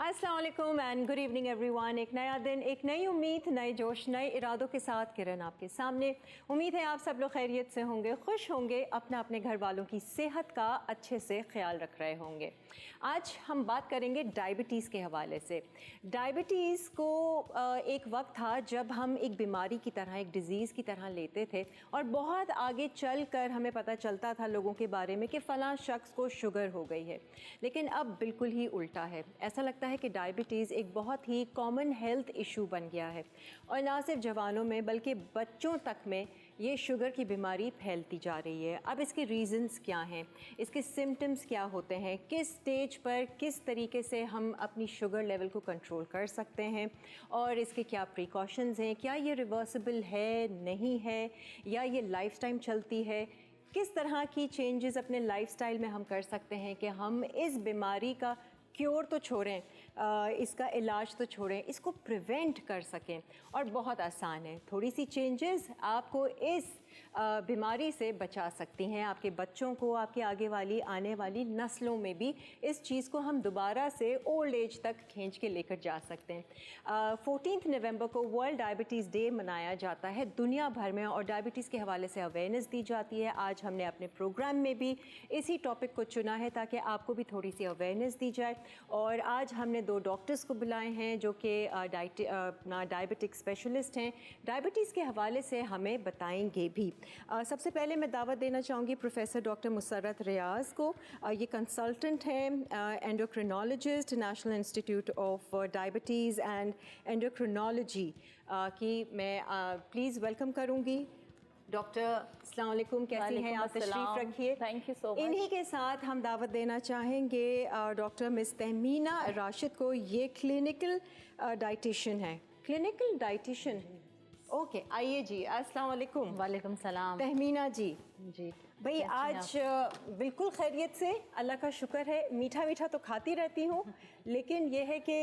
अस्सलाम वालेकुम and good evening everyone. एक नया दिन, एक नई उम्मीद, नए जोश, नए इरादों के साथ किरण आपके सामने। उम्मीद है आप सब लोग खैरियत से होंगे, खुश होंगे, अपना अपने घर वालों की सेहत का अच्छे से ख्याल रख रहे होंगे। आज हम बात करेंगे डायबिटीज़ के हवाले से। डायबिटीज़ को एक वक्त था जब हम एक बीमारी की तरह, एक डिज़ीज़ की तरह लेते थे और बहुत आगे चल कर हमें पता चलता था लोगों के बारे में कि फ़लाँ शख्स को शुगर हो गई है। लेकिन अब बिल्कुल ही उल्टा है। ऐसा लगता है कि डायबिटीज़ एक बहुत ही कॉमन हेल्थ इशू बन गया है और ना सिर्फ जवानों में बल्कि बच्चों तक में ये शुगर की बीमारी फैलती जा रही है। अब इसके रीज़न्स क्या हैं, इसके सिम्टम्स क्या होते हैं, किस स्टेज पर किस तरीके से हम अपनी शुगर लेवल को कंट्रोल कर सकते हैं और इसके क्या प्रिकॉशंस हैं, क्या ये रिवर्सिबल है, नहीं है, या ये लाइफ टाइम चलती है, किस तरह की चेंजेस अपने लाइफस्टाइल में हम कर सकते हैं कि हम इस बीमारी का क्योर तो छोड़ें, इसका इलाज तो छोड़ें, इसको प्रिवेंट कर सकें। और बहुत आसान है, थोड़ी सी चेंजेस आपको इस बीमारी से बचा सकती हैं। आपके बच्चों को, आपके आगे वाली आने वाली नस्लों में भी इस चीज़ को हम दोबारा से ओल्ड एज तक खींच के लेकर जा सकते हैं। 14 नवंबर को वर्ल्ड डायबिटीज़ डे मनाया जाता है दुनिया भर में और डायबिटीज़ के हवाले से अवेयरनेस दी जाती है। आज हमने अपने प्रोग्राम में भी इसी टॉपिक को चुना है ताकि आपको भी थोड़ी सी अवेयरनेस दी जाए। और आज हमने 2 डॉक्टर्स को बुलाए हैं जो कि डायबिटिक स्पेशलिस्ट हैं, डायबिटीज़ के हवाले से हमें बताएंगे भी। सबसे पहले मैं दावत देना चाहूँगी प्रोफेसर डॉक्टर मुसर्रत रियाज़ को। ये कंसल्टेंट हैं, endocrinologist, national institute of diabetes and endocrinology की मैं प्लीज़ वेलकम करूँगी। डॉक्टर अस्सलाम वालेकुम, कैसी हैं आप? तशरीफ़ रखिए। Thank you so much. इन्हीं के साथ हम दावत देना चाहेंगे डॉक्टर मिस तहमीना राशिद को। ये क्लिनिकल डाइटिशियन है। क्लिनिकल डाइटिशियन, ओके, आइए जी। अस्सलाम वालेकुम। वालेकुम सलाम। तहमीना जी जी भाई, आज बिल्कुल खैरियत से, अल्लाह का शुक्र है। मीठा मीठा तो खाती रहती हूँ लेकिन ये है कि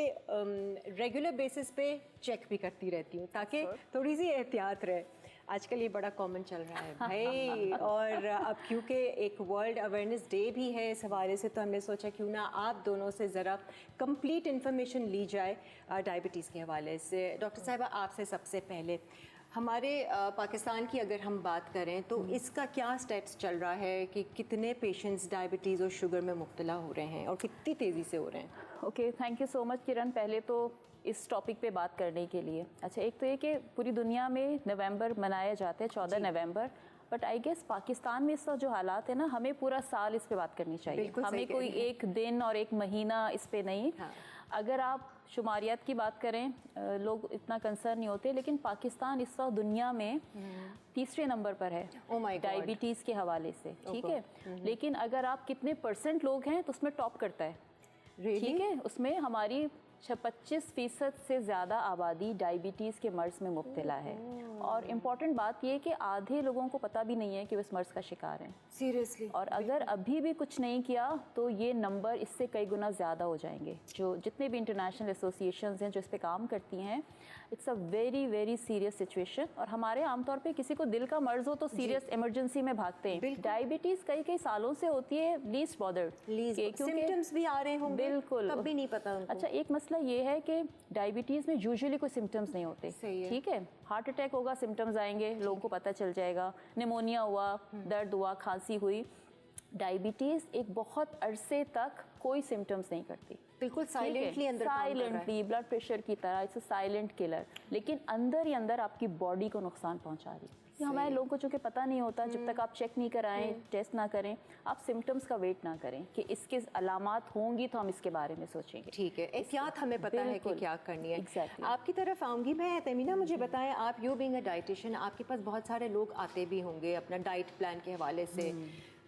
रेगुलर बेसिस पे चेक भी करती रहती हूँ ताकि थोड़ी सी एहतियात रहे। आजकल ये बड़ा कॉमन चल रहा है भाई। और अब क्योंकि एक वर्ल्ड अवेयरनेस डे भी है इस हवाले से, तो हमने सोचा क्यों ना आप दोनों से ज़रा कंप्लीट इन्फॉर्मेशन ली जाए डायबिटीज़ के हवाले से। डॉक्टर साहिबा, आपसे सबसे पहले हमारे पाकिस्तान की अगर हम बात करें तो इसका क्या स्टेट्स चल रहा है कि कितने पेशेंट्स डायबिटीज़ और शुगर में मुब्तला हो रहे हैं और कितनी तेज़ी से हो रहे हैं? Okay, thank you so much Kiran, पहले तो इस टॉपिक पे बात करने के लिए। अच्छा, एक तो ये कि पूरी दुनिया में नवंबर मनाया जाता है 14 नवंबर, बट आई गेस पाकिस्तान में इस वक्त जो हालात है ना, हमें पूरा साल इस पे बात करनी चाहिए। हमें कोई एक दिन और एक महीना इस पे नहीं। हाँ। अगर आप शुमारियात की बात करें, लोग इतना कंसर्न नहीं होते, लेकिन पाकिस्तान इस वक्त दुनिया में तीसरे नंबर पर है डायबिटीज़ के हवाले से, ठीक है। लेकिन अगर आप कितने % लोग हैं तो उसमें टॉप करता है, ठीक है। उसमें हमारी 25% से ज़्यादा आबादी डायबिटीज़ के मर्ज़ में मुब्तला है। और इम्पॉर्टेंट बात यह कि आधे लोगों को पता भी नहीं है कि वो इस मर्ज़ का शिकार हैं, सीरियसली। और अगर अभी भी कुछ नहीं किया तो ये नंबर इससे कई गुना ज़्यादा हो जाएंगे। जो जितने भी इंटरनेशनल एसोसिएशंस हैं जो इस पे काम करती हैं, it's a very very serious situation. और हमारे आमतौर पे किसी को दिल का मर्ज़ हो तो सीरियस इमरजेंसी में भागते हैं। डायबिटीज़ कई कई सालों से होती है, लीस्ट बॉदर्ड, सिम्टम्स भी आ रहे होंगे, बिल्कुल, तब भी नहीं पता उनको। अच्छा, एक मसला ये है कि डायबिटीज़ में यूजुअली कोई सिम्टम्स नहीं होते, ठीक है। हार्ट अटैक होगा, सिम्टम्स आएंगे, लोगों को पता चल जाएगा। निमोनिया हुआ, दर्द हुआ, खांसी हुई। डायबिटीज़ एक बहुत अरसे तक कोई सिम्टम्स नहीं करती, बिल्कुल साइलेंटली अंदर काम कर रहा है। साइलेंटली, ब्लड प्रेशर की तरह, इट्स अ साइलेंट किलर, लेकिन अंदर ही अंदर आपकी बॉडी को नुकसान पहुंचा रही है। हमारे लोगों को चूँकि पता नहीं होता, जब तक आप चेक नहीं कराएं, टेस्ट ना करें, आप सिम्टम्स का वेट ना करें कि इसके अलामात होंगी तो हम इसके बारे में सोचेंगे, ठीक है। एहतियात हमें पता है कि क्या करनी है। Exactly. आपकी तरफ आऊँगी मैं। तमीना, मुझे बताएं, आप यू बीइंग अ डाइटिशियन, आपके पास बहुत सारे लोग आते भी होंगे अपना डाइट प्लान के हवाले से,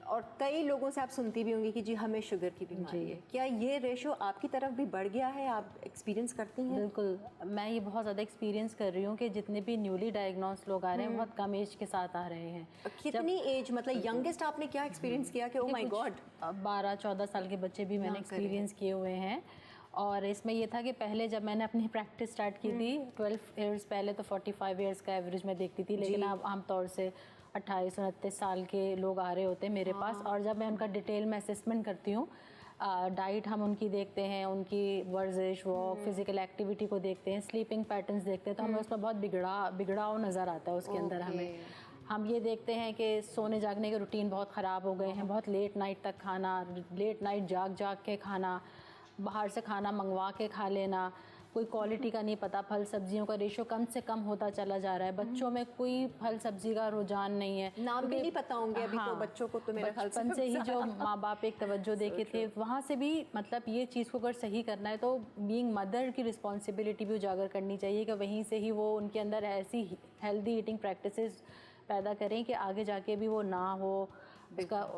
और कई लोगों से आप सुनती भी होंगी कि जी हमें शुगर की बीमारी है। क्या ये रेशो आपकी तरफ भी बढ़ गया है? आप एक्सपीरियंस करती हैं? बिल्कुल, मैं ये बहुत ज़्यादा एक्सपीरियंस कर रही हूँ कि जितने भी न्यूली डायग्नोस लोग आ रहे हैं बहुत कम एज के साथ आ रहे हैं। कितनी एज, मतलब यंगेस्ट आपने क्या एक्सपीरियंस किया कि ओ माय गॉड? 12-14 साल के बच्चे भी मैंने एक्सपीरियंस किए हुए हैं। और इसमें ये था कि पहले जब मैंने अपनी प्रैक्टिस स्टार्ट की थी 12 ईयर्स पहले, तो 45 ईयर्स का एवरेज में देखती थी, लेकिन अब आमतौर से 28-29 साल के लोग आ रहे होते हैं मेरे पास। और जब मैं उनका डिटेल में असेसमेंट करती हूँ डाइट हम उनकी देखते हैं, उनकी वर्जिश, वॉक, फिजिकल एक्टिविटी को देखते हैं, स्लीपिंग पैटर्न्स देखते हैं, तो हमें उसमें बहुत बिगड़ाव नज़र आता है उसके अंदर हमें। हम ये देखते हैं कि सोने जागने के रूटीन बहुत ख़राब हो गए हैं, बहुत लेट नाइट तक खाना, लेट नाइट जाग के खाना, बाहर से खाना मंगवा के खा लेना, कोई क्वालिटी का नहीं पता, फल सब्जियों का रेशो कम से कम होता चला जा रहा है, बच्चों में कोई फल सब्जी का रुझान नहीं है, नाम भी नहीं पता होंगे अभी तो बच्चों को, तो मेरे ख्याल बचपन से ही जो माँ बाप एक तवज्जो देके थे वहाँ से भी मतलब ये चीज़ को अगर सही करना है तो बीइंग मदर की रिस्पॉन्सिबिलिटी भी उजागर करनी चाहिए कि वहीं से ही वो उनके अंदर ऐसी हेल्दी ईटिंग प्रैक्टिसेस पैदा करें कि आगे जाके भी वो ना हो,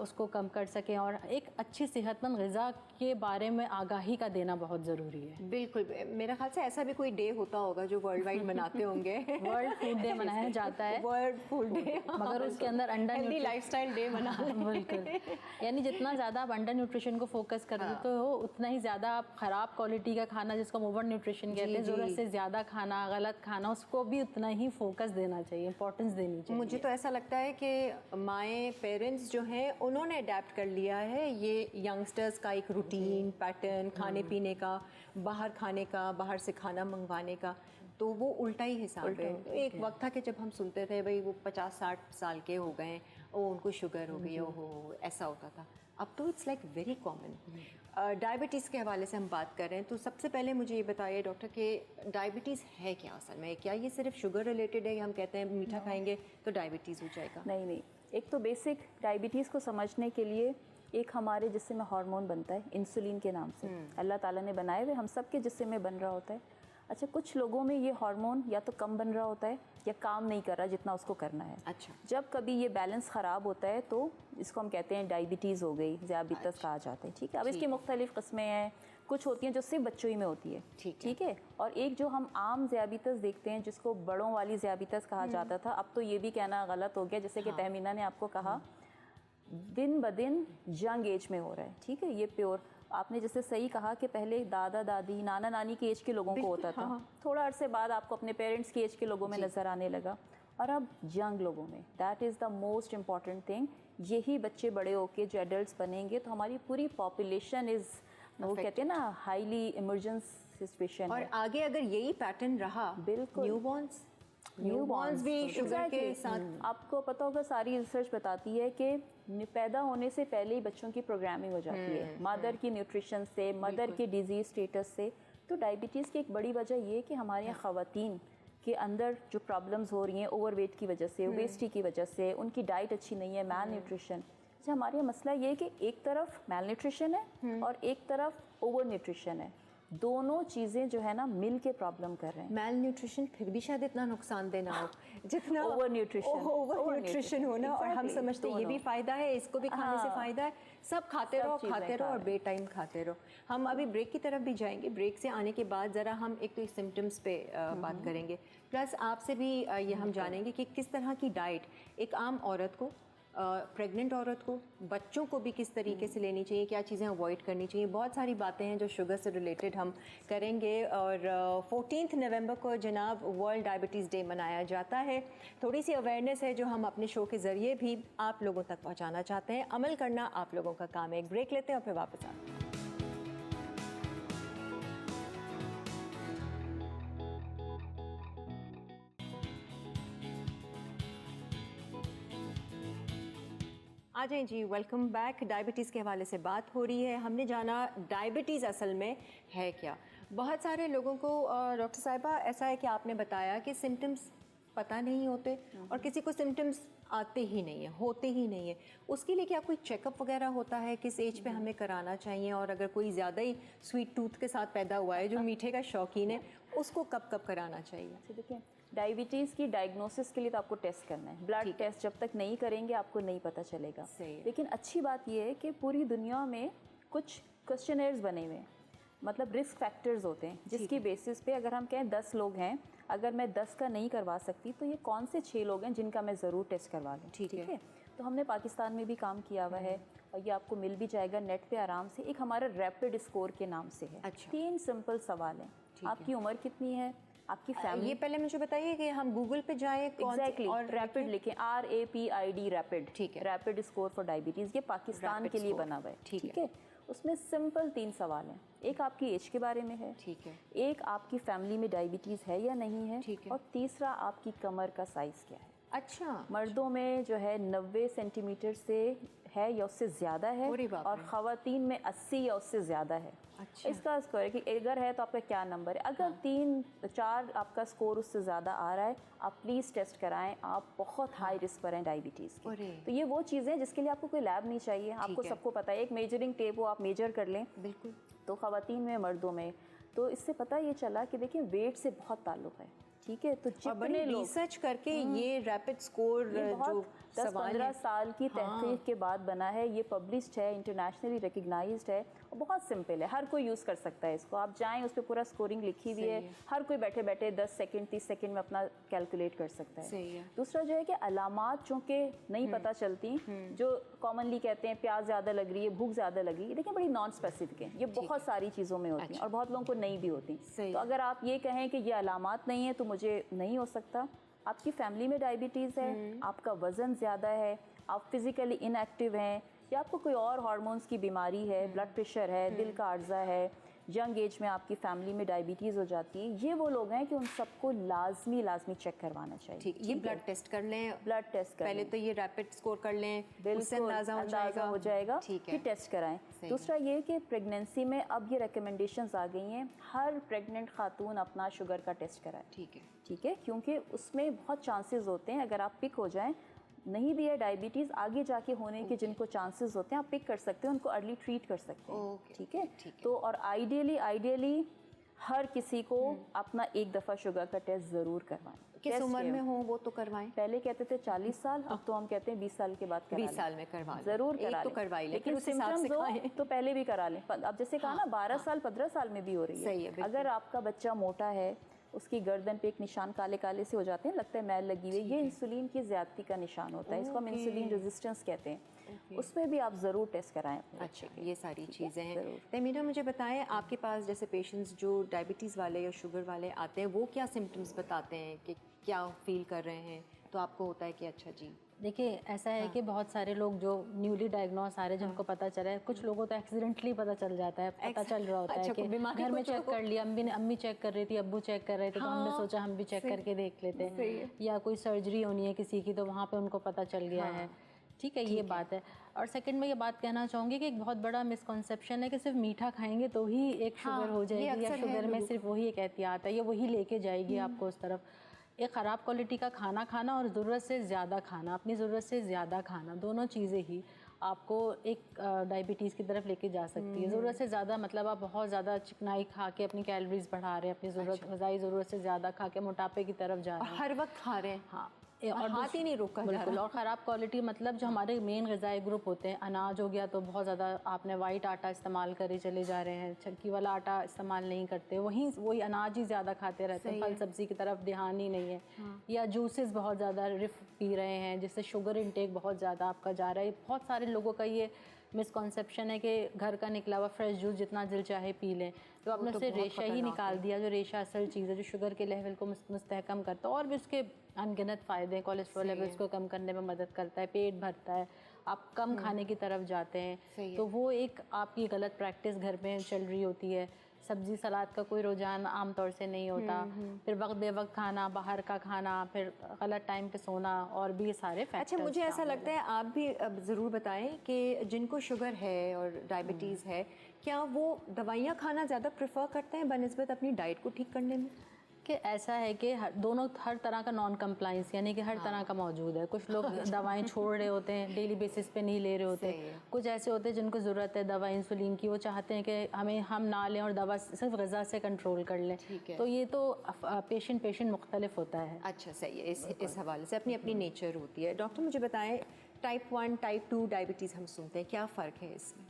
उसको कम कर सकें, और एक अच्छी सेहतमंद ग़िज़ा के बारे में आगाही का देना बहुत ज़रूरी है। बिल्कुल, मेरा ख्याल से ऐसा भी कोई डे होता होगा जो वर्ल्ड वाइड मनाते होंगे। वर्ल्ड फूड डे मनाया जाता है, वर्ल्ड फूड डे, मगर उसके अंदर अंडर हेल्दी लाइफस्टाइल डे मना बिल्कुल, यानी जितना ज़्यादा आप अंडर न्यूट्रिशन को फोकस कर देते हो उतना ही ज़्यादा आप ख़राब क्वालिटी का खाना, जिसको हम ओवर न्यूट्रिशन कहते हैं, ज़रूरत से ज़्यादा खाना, गलत खाना, उसको भी उतना ही फोकस देना चाहिए, इंपॉर्टेंस देनी चाहिए। मुझे तो ऐसा लगता है कि माएँ, पेरेंट्स जो हैं उन्होंने अडेप्ट कर लिया है ये यंगस्टर्स का एक रूटीन पैटर्न, खाने पीने का, बाहर खाने का, बाहर से खाना मंगवाने का, तो वो उल्टा ही हिसाब है। एक वक्त था कि जब हम सुनते थे भाई वो 50-60 साल के हो गए, ओ उनको शुगर हो गई, ओहो ऐसा होता था। अब तो it's like very common. Diabetes के हवाले से हम बात कर रहे हैं, तो सबसे पहले मुझे ये बताइए डॉक्टर कि डायबिटीज़ है क्या असल में? क्या ये सिर्फ शुगर रिलेटेड है, हम कहते हैं मीठा खाएंगे तो डायबिटीज़ हो जाएगा? नहीं, एक तो बेसिक डायबिटीज़ को समझने के लिए एक हमारे जिस्म में हार्मोन बनता है इंसुलिन के नाम से, अल्लाह ताला ने बनाए हुए, हम सब के जिस्म में बन रहा होता है। अच्छा, कुछ लोगों में ये हार्मोन या तो कम बन रहा होता है या काम नहीं कर रहा जितना उसको करना है। अच्छा, जब कभी ये बैलेंस ख़राब होता है तो इसको हम कहते हैं डायबिटीज़ हो गई, ज़ियाबितस कहा जाता है। ठीक है, अब इसकी मुख्तलिफ़ किस्में हैं, कुछ होती हैं जो सिर्फ बच्चों ही में होती है, ठीक है, और एक जो हम आम ज़ियाबितस देखते हैं जिसको बड़ों वाली ज़ियाबितस कहा जाता था, अब तो ये भी कहना गलत हो गया, जैसे कि तहमीना ने आपको कहा, दिन ब दिन यंग एज में हो रहा है। ठीक है, ये प्योर, आपने जैसे सही कहा कि पहले दादा दादी, नाना नानी की एज के लोगों को होता था, थोड़ा अरसे बाद आपको अपने पेरेंट्स की एज के लोगों में नज़र आने लगा, और अब यंग लोगों में। That is the most important thing. यही बच्चे बड़े होके जो एडल्ट्स बनेंगे तो हमारी पूरी पॉपुलेशन इज़, वो कहते हैं ना, हाईली इमरजेंस सिचुएशन। और आगे अगर यही पैटर्न रहा, बिल्कुल, न्यूबॉर्न्स भी शुगर के साथ। आपको पता होगा, सारी रिसर्च बताती है कि पैदा होने से पहले ही बच्चों की प्रोग्रामिंग हो जाती है, मदर की न्यूट्रिशन से, मदर के डिजीज़ स्टेटस से। तो डायबिटीज़ की एक बड़ी वजह ये है कि हमारे यहाँ ख़वातीन के अंदर जो प्रॉब्लम्स हो रही हैं ओवरवेट की वजह से, ओबेसिटी की वजह से, उनकी डाइट अच्छी नहीं है, मैल न्यूट्रिशन। अच्छा, हमारे यहाँ मसला ये है कि एक तरफ मैल न्यूट्रिशन है और एक तरफ ओवर न्यूट्रिशन है, दोनों चीज़ें जो है ना मिल के प्रॉब्लम कर रहे हैं। मैल न्यूट्रिशन फिर भी शायद इतना नुकसान देना हो जितना ओवर न्यूट्रिशन होना, और हम समझते हैं ये भी फ़ायदा है, इसको भी खाने से फ़ायदा है, सब खाते रहो और बे टाइम खाते रहो। हम अभी ब्रेक की तरफ भी जाएंगे, ब्रेक से आने के बाद ज़रा हम एक तो सिम्टम्स पे बात करेंगे, प्लस आपसे भी ये हम जानेंगे कि किस तरह की डाइट एक आम औरत को, प्रेग्नेंट औरत को, बच्चों को भी किस तरीके से लेनी चाहिए, क्या चीज़ें अवॉइड करनी चाहिए। बहुत सारी बातें हैं जो शुगर से रिलेटेड हम करेंगे। और 14 नवंबर को जनाब वर्ल्ड डायबिटीज़ डे मनाया जाता है। थोड़ी सी अवेयरनेस है जो हम अपने शो के ज़रिए भी आप लोगों तक पहुँचाना चाहते हैं, अमल करना आप लोगों का काम है। एक ब्रेक लेते हैं और फिर वापस आते हैं। आ जाएं जी, वेलकम बैक। डायबिटीज़ के हवाले से बात हो रही है। हमने जाना डायबिटीज़ असल में है क्या। बहुत सारे लोगों को डॉक्टर साहिबा ऐसा है कि आपने बताया कि सिम्टम्स पता नहीं होते और किसी को सिम्टम्स आते ही नहीं है, होते ही नहीं है। उसके लिए क्या कोई चेकअप वगैरह होता है, किस एज पे हमें कराना चाहिए? और अगर कोई ज़्यादा ही स्वीट टूथ के साथ पैदा हुआ है, जो मीठे का शौकीन है, उसको कब कब कराना चाहिए? देखिए, डायबिटीज़ की डायग्नोसिस के लिए तो आपको टेस्ट करना है, ब्लड टेस्ट जब तक नहीं करेंगे आपको नहीं पता चलेगा। लेकिन अच्छी बात यह है कि पूरी दुनिया में कुछ क्वेश्चनर्स बने हुए हैं, मतलब रिस्क फैक्टर्स होते हैं, जिसकी बेसिस पे अगर हम कहें 10 लोग हैं, अगर मैं 10 का नहीं करवा सकती तो ये कौन से 6 लोग हैं जिनका मैं ज़रूर टेस्ट करवा लूँ। ठीक है, तो हमने पाकिस्तान में भी काम किया हुआ है और ये आपको मिल भी जाएगा नेट पे आराम से। एक हमारा रैपिड स्कोर के नाम से है। 3 सिंपल सवाल हैं। आपकी उम्र कितनी है, आपकी फैमिली, ये पहले मुझे बताइए कि हम गूगल पे जाएं एग्जैक्टली और रैपिड लिखें, RAPID रैपिड, ठीक है, रैपिड स्कोर फॉर डायबिटीज़, ये पाकिस्तान के लिए बना हुआ है। ठीक है, उसमें सिंपल 3 सवाल हैं। एक आपकी एज के बारे में है, ठीक है, एक आपकी फैमिली में डायबिटीज़ है या नहीं है, ठीक है, और तीसरा आपकी कमर का साइज़ क्या है। अच्छा, मर्दों में जो है 90 सेंटीमीटर से है या उससे ज़्यादा है, अरे बाप और रे। ख़वातीन में 80 या उससे ज़्यादा है। अच्छा, इसका स्कोर है कि अगर है तो आपका क्या नंबर है। अगर 3-4 आपका स्कोर उससे ज़्यादा आ रहा है, आप प्लीज़ टेस्ट कराएं, आप बहुत हाई रिस्क पर हैं डायबिटीज़ के। अरे। तो ये वो चीज़ें हैं जिसके लिए आपको कोई लैब नहीं चाहिए, आपको है। सबको पता है, एक मेजरिंग टेप हो, आप मेजर कर लें। बिल्कुल, तो ख़वातीन में, मर्दों में, तो इससे पता ये चला कि देखिए वेट से बहुत ताल्लुक़ है, ठीक है। तो और बड़ी जितने लोग रिसर्च करके ये रैपिड स्कोर ये जो बहुत सवाल 10-15 है, साल की तहकीक के बाद बना है, ये पब्लिश्ड है, इंटरनेशनली रिकग्नाइज्ड है, और बहुत सिंपल है, हर कोई यूज़ कर सकता है इसको। आप जाएं, उस पर पूरा स्कोरिंग लिखी हुई है, हर कोई बैठे बैठे 10 सेकंड 30 सेकंड में अपना कैलकुलेट कर सकता है। सही है। दूसरा जो है कि अलामात चूँकि नहीं पता चलती, जो कॉमनली कहते हैं प्यास ज़्यादा लग रही है, भूख ज़्यादा लगी है, लेकिन बड़ी नॉन स्पेसिफिक है, ये बहुत सारी चीज़ों में होती हैं और बहुत लोगों को नहीं भी होती। तो अगर आप ये कहें कि ये अलामात नहीं है तो मुझे नहीं हो सकता, आपकी फैमिली में डायबिटीज़ है, आपका वज़न ज़्यादा है, आप फिज़िकली इनएक्टिव हैं, या आपको कोई और हार्मोन्स की बीमारी है, ब्लड प्रेशर है, दिल का अर्जा है, यंग एज में आपकी फैमिली में डायबिटीज़ हो जाती है, ये वो लोग हैं कि उन सबको लाजमी चेक करवाना चाहिए। ठीक, ये ब्लड टेस्ट कर लें, ब्लड टेस्ट कर पहले तो ये रैपिड स्कोर कर लें, उससे बिल्कुल अंदाज़ा हो जाएगा, ठीक है, फिर टेस्ट कराएं। दूसरा ये कि प्रेगनेंसी में अब ये रिकमेंडेशंस आ गई हैं, हर प्रेग्नेंट खातून अपना शुगर का टेस्ट कराए, ठीक है, क्योंकि उसमें बहुत चांसेस होते हैं, अगर आप पिक हो जाएं, नहीं भी है डायबिटीज़, आगे जाके होने के जिनको चांसेस होते हैं, आप पिक कर सकते हैं, उनको अर्ली ट्रीट कर सकते हैं, ठीक है। तो और आइडियली हर किसी को अपना एक दफ़ा शुगर का टेस्ट ज़रूर करवाएं। किस उम्र में हो वो तो करवाएं। पहले कहते थे 40 साल, अब तो हम कहते हैं 20 साल के बाद 20 साल में करवा लें, ज़रूर करा तो करवा लें, लेकिन सिम्टम्स हो तो पहले भी करा लें। अब जैसे कहा ना 12 साल 15 साल में भी हो रही है। सही है, अगर आपका बच्चा मोटा है, उसकी गर्दन पे एक निशान काले काले से हो जाते हैं, लगता है मैल लगी हुई, ये इंसुलिन की ज़्यादती का निशान होता है, इसको हम इंसुलिन रेजिस्टेंस कहते हैं। उसमें भी आप ज़रूर टेस्ट कराएं अपने अच्छा, ये सारी चीज़ें हैं। तमीना मुझे बताएं, आपके पास जैसे पेशेंट्स जो डायबिटीज़ वाले या शुगर वाले आते हैं, वो क्या सिम्टम्स बताते हैं कि क्या फील कर रहे हैं, तो आपको होता है कि अच्छा जी। देखिए ऐसा है कि बहुत सारे लोग जो न्यूली डायग्नोस आ रहे हैं, जिनको पता चला है, कुछ लोगों तो एक्सीडेंटली पता चल जाता है, पता चल रहा होता है कि घर में चेक कर लिया, अम्मी चेक कर रही थी, अब्बू चेक कर रहे थे, तो हमने सोचा हम भी चेक करके देख लेते हैं, या कोई सर्जरी होनी है किसी की तो वहाँ पे उनको पता चल गया है, ठीक है, ये बात है। और सेकंड में ये बात कहना चाहूँगी कि एक बहुत बड़ा मिसकॉन्सेप्शन है कि सिर्फ मीठा खाएंगे तो ही एक शुगर हो जाएगी, या शुगर में सिर्फ वही एक एहतियात है, ये वही लेके जाएगी आपको उस तरफ। एक ख़राब क्वालिटी का खाना खाना और ज़रूरत से ज़्यादा खाना, अपनी ज़रूरत से ज़्यादा खाना, दोनों चीज़ें ही आपको एक डायबिटीज़ की तरफ लेके जा सकती है। ज़रूरत से ज़्यादा मतलब आप बहुत ज़्यादा चिकनाई खा के अपनी कैलोरीज बढ़ा रहे हैं, अपनी ग़िज़ाई ज़रूरत से ज़्यादा खा के मोटापे की तरफ जा रहे हैं, हर वक्त खा रहे हैं, हाँ, और हाथ ही नहीं रोका जा बिल्कुल। और ख़राब क्वालिटी मतलब जो हमारे मेन ग़िज़ाई ग्रुप होते हैं, अनाज हो गया तो बहुत ज़्यादा आपने वाइट आटा इस्तेमाल करे चले जा रहे हैं, चक्की वाला आटा इस्तेमाल नहीं करते, वही अनाज ही ज़्यादा खाते रहते हैं, फल सब्ज़ी की तरफ ध्यान ही नहीं है, या जूसेस बहुत ज़्यादा रिफ पी रहे हैं जिससे शुगर इंटेक बहुत ज़्यादा आपका जा रहा है। बहुत सारे लोगों का ये मिसकॉन्सेप्शन है कि घर का निकला हुआ फ्रेश जूस जितना दिल चाहे पी लें, तो आपने उससे रेशा ही निकाल दिया, जो रेशा असल चीज़ है जो शुगर के लेवल को मुस्तहकम करता है, और भी उसके अनगिनत फ़ायदे हैं, कोलेस्ट्रॉल लेवल्स को कम करने में मदद करता है, पेट भरता है, आप कम खाने की तरफ जाते हैं, तो वो एक आपकी गलत प्रैक्टिस घर में चल रही होती है। सब्ज़ी सलाद का कोई रुझान आमतौर से नहीं होता, फिर वक्त बेवक्त खाना, बाहर का खाना, फिर गलत टाइम पे सोना, और भी सारे फैक्टर्स। अच्छा, मुझे ऐसा लगता है आप भी अब ज़रूर बताएं कि जिनको शुगर है और डायबिटीज़ है, क्या वो दवाइयाँ खाना ज़्यादा प्रेफर करते हैं बनिस्बत अपनी डाइट को ठीक करने में? कि ऐसा है कि हर तरह का नॉन कंप्लाइंस, यानी कि हर तरह का मौजूद है। कुछ लोग दवाएं छोड़ रहे होते हैं, डेली बेसिस पे नहीं ले रहे होते, कुछ ऐसे होते हैं जिनको ज़रूरत है दवा इंसुलिन की, वो चाहते हैं कि हम ना लें और दवा सिर्फ ग़िज़ा से कंट्रोल कर लें, तो ये तो पेशेंट मुख्तलिफ होता है। अच्छा, सही है, इस हवाले से अपनी अपनी नेचर होती है। डॉक्टर मुझे बताएं, टाइप 1 टाइप 2 डायबिटीज़ हम सुनते हैं, क्या फ़र्क है इसमें?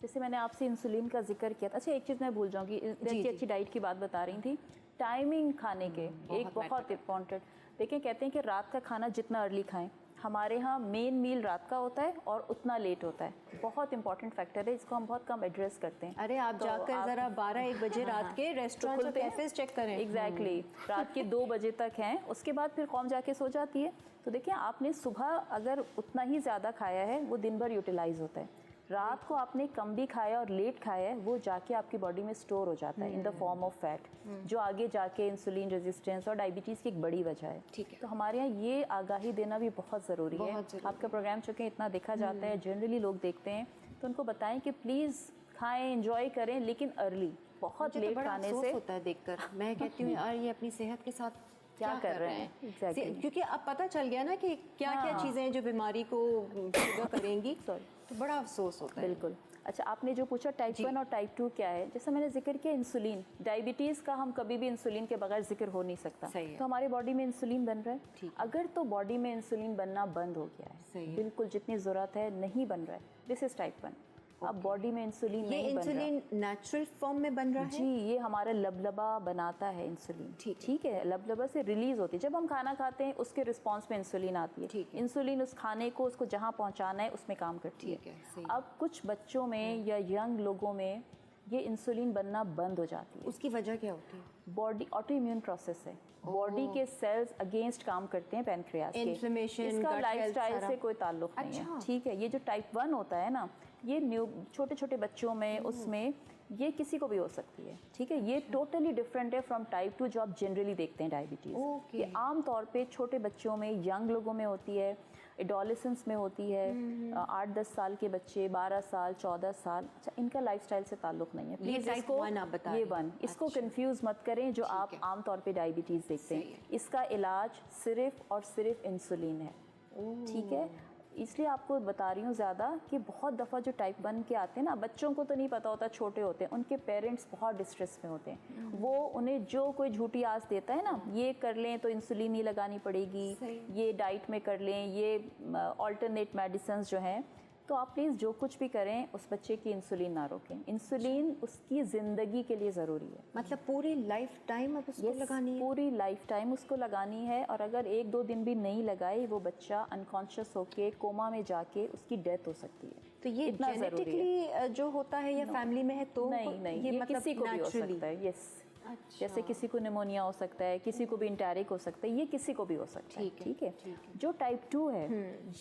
जैसे मैंने आपसे इंसुलिन का जिक्र किया था, अच्छा एक चीज़ मैं भूल जाऊँगी, अच्छी डाइट की बात बता रही थी, टाइमिंग खाने के एक बहुत इम्पॉर्टेंट। देखिए कहते हैं कि रात का खाना जितना अर्ली खाएं, हमारे यहाँ मेन मील रात का होता है और उतना लेट होता है, बहुत इंपॉर्टेंट फैक्टर है, इसको हम बहुत कम एड्रेस करते हैं। अरे आप जाकर ज़रा 12-1 बजे रात के रेस्टोरेंट और कैफेज चेक करें। एग्जैक्टली, रात के 2 बजे तक हैं, उसके बाद फिर कौन जाके सो जाती है। तो देखिए आपने सुबह अगर उतना ही ज़्यादा खाया है, वो दिन भर यूटिलाइज होता है, रात को आपने कम भी खाया और लेट खाया है, वो जाके आपकी बॉडी में स्टोर हो जाता है in the form of fat, जो आगे जाके इंसुलिन रेजिस्टेंस और डायबिटीज़ की एक बड़ी वजह है। ठीक है। तो हमारे यहाँ ये आगाही देना भी बहुत ज़रूरी है। आपका प्रोग्राम चूँकि इतना देखा जाता है, जनरली लोग देखते हैं, तो उनको बताएं कि प्लीज़ खाएं, एंजॉय करें, लेकिन अर्ली। बहुत मुझे तो लेट बड़ा खाने अफसोस से होता है देखकर, मैं कहती हूँ यार ये अपनी सेहत के साथ क्या कर रहे हैं। Exactly. क्योंकि अब पता चल गया ना कि क्या क्या चीज़ें हैं जो बीमारी को पूरा करेंगी, तो बड़ा अफसोस होता है। बिल्कुल। अच्छा, आपने जो पूछा टाइप 1 और टाइप 2 क्या है, जैसे मैंने जिक्र किया इंसुलिन, डायबिटीज़ का हम कभी भी इंसुलिन के बगैर जिक्र हो नहीं सकता। सही है। तो हमारी बॉडी में इंसुलिन बन रहा है। ठीक अगर तो बॉडी में इंसुलिन बनना बंद हो गया है, सही है। बिल्कुल जितनी ज़रूरत है नहीं बन रहा है, दिस इज़ टाइप 1। अब बॉडी में इंसुलिन ये नहीं बन रहा। इंसुलिन नेचुरल फॉर्म में बन रहा है? जी, ये हमारा लबलबा बनाता है इंसुलिन। ठीक है, लबलबा से रिलीज होती है। जब हम खाना खाते हैं उसके रिस्पांस में इंसुलिन आती है। ठीक है। इंसुलिन उस खाने को उसको जहाँ पहुँचाना है उसमें काम करती ठीक है, सही। अब कुछ बच्चों में या यंग लोगों में ये इंसुलिन बनना बंद हो जाती है। उसकी वजह क्या होती है? बॉडी ऑटो इम्यून प्रोसेस है, बॉडी के सेल्स अगेंस्ट काम करते हैं पैनक्रियाज के। Inflammation, इसका gut लाइफस्टाइल health से कोई ताल्लुक नहीं है। ठीक है, ये जो टाइप 1 होता है ना, ये छोटे छोटे बच्चों में उसमें ये किसी को भी हो सकती है। ठीक है, ये टोटली डिफरेंट है फ्रॉम टाइप 2 जो आप जनरली देखते हैं डायबिटीज़। ये आम तौर पे छोटे बच्चों में, यंग लोगों में होती है, एडोलेसेंस में होती है, 8-10 साल के बच्चे, 12 साल, 14 साल। अच्छा, इनका लाइफस्टाइल से ताल्लुक नहीं है। प्लीज़ type इसको 1 आप बता ये रहे हैं। 1 इसको कंफ्यूज मत करें जो आप आम तौर पे डायबिटीज़ देखते हैं। इसका इलाज सिर्फ और सिर्फ इंसुलिन है। ठीक है, इसलिए आपको बता रही हूँ ज़्यादा कि बहुत दफ़ा जो टाइप 1 के आते हैं ना, बच्चों को तो नहीं पता होता, छोटे होते हैं, उनके पेरेंट्स बहुत डिस्ट्रेस में होते हैं। वो उन्हें जो कोई झूठी आस देता है ना, ये कर लें तो इंसुलिन ही लगानी पड़ेगी, ये डाइट में कर लें, ये ऑल्टरनेट मेडिसिन जो हैं, तो आप प्लीज़ जो कुछ भी करें उस बच्चे की इंसुलिन ना रोकें। इंसुलिन उसकी ज़िंदगी के लिए ज़रूरी है। मतलब पूरी लाइफ टाइम अब उसको लगानी है? पूरी लाइफ टाइम उसको लगानी है, और अगर 1-2 दिन भी नहीं लगाए, वो बच्चा अनकॉन्शियस होके कोमा में जाके उसकी डेथ हो सकती है। तो ये इतना ज़रूरी है। जेनेटिकली जो होता है या फैमिली में है तो नहीं, ये मतलब किसी को भी हो सकता है। यस, जैसे किसी को निमोनिया हो सकता है, किसी को भी इंटेरिक हो सकता है, ये किसी को भी हो सकता है। ठीक है। जो टाइप 2 है,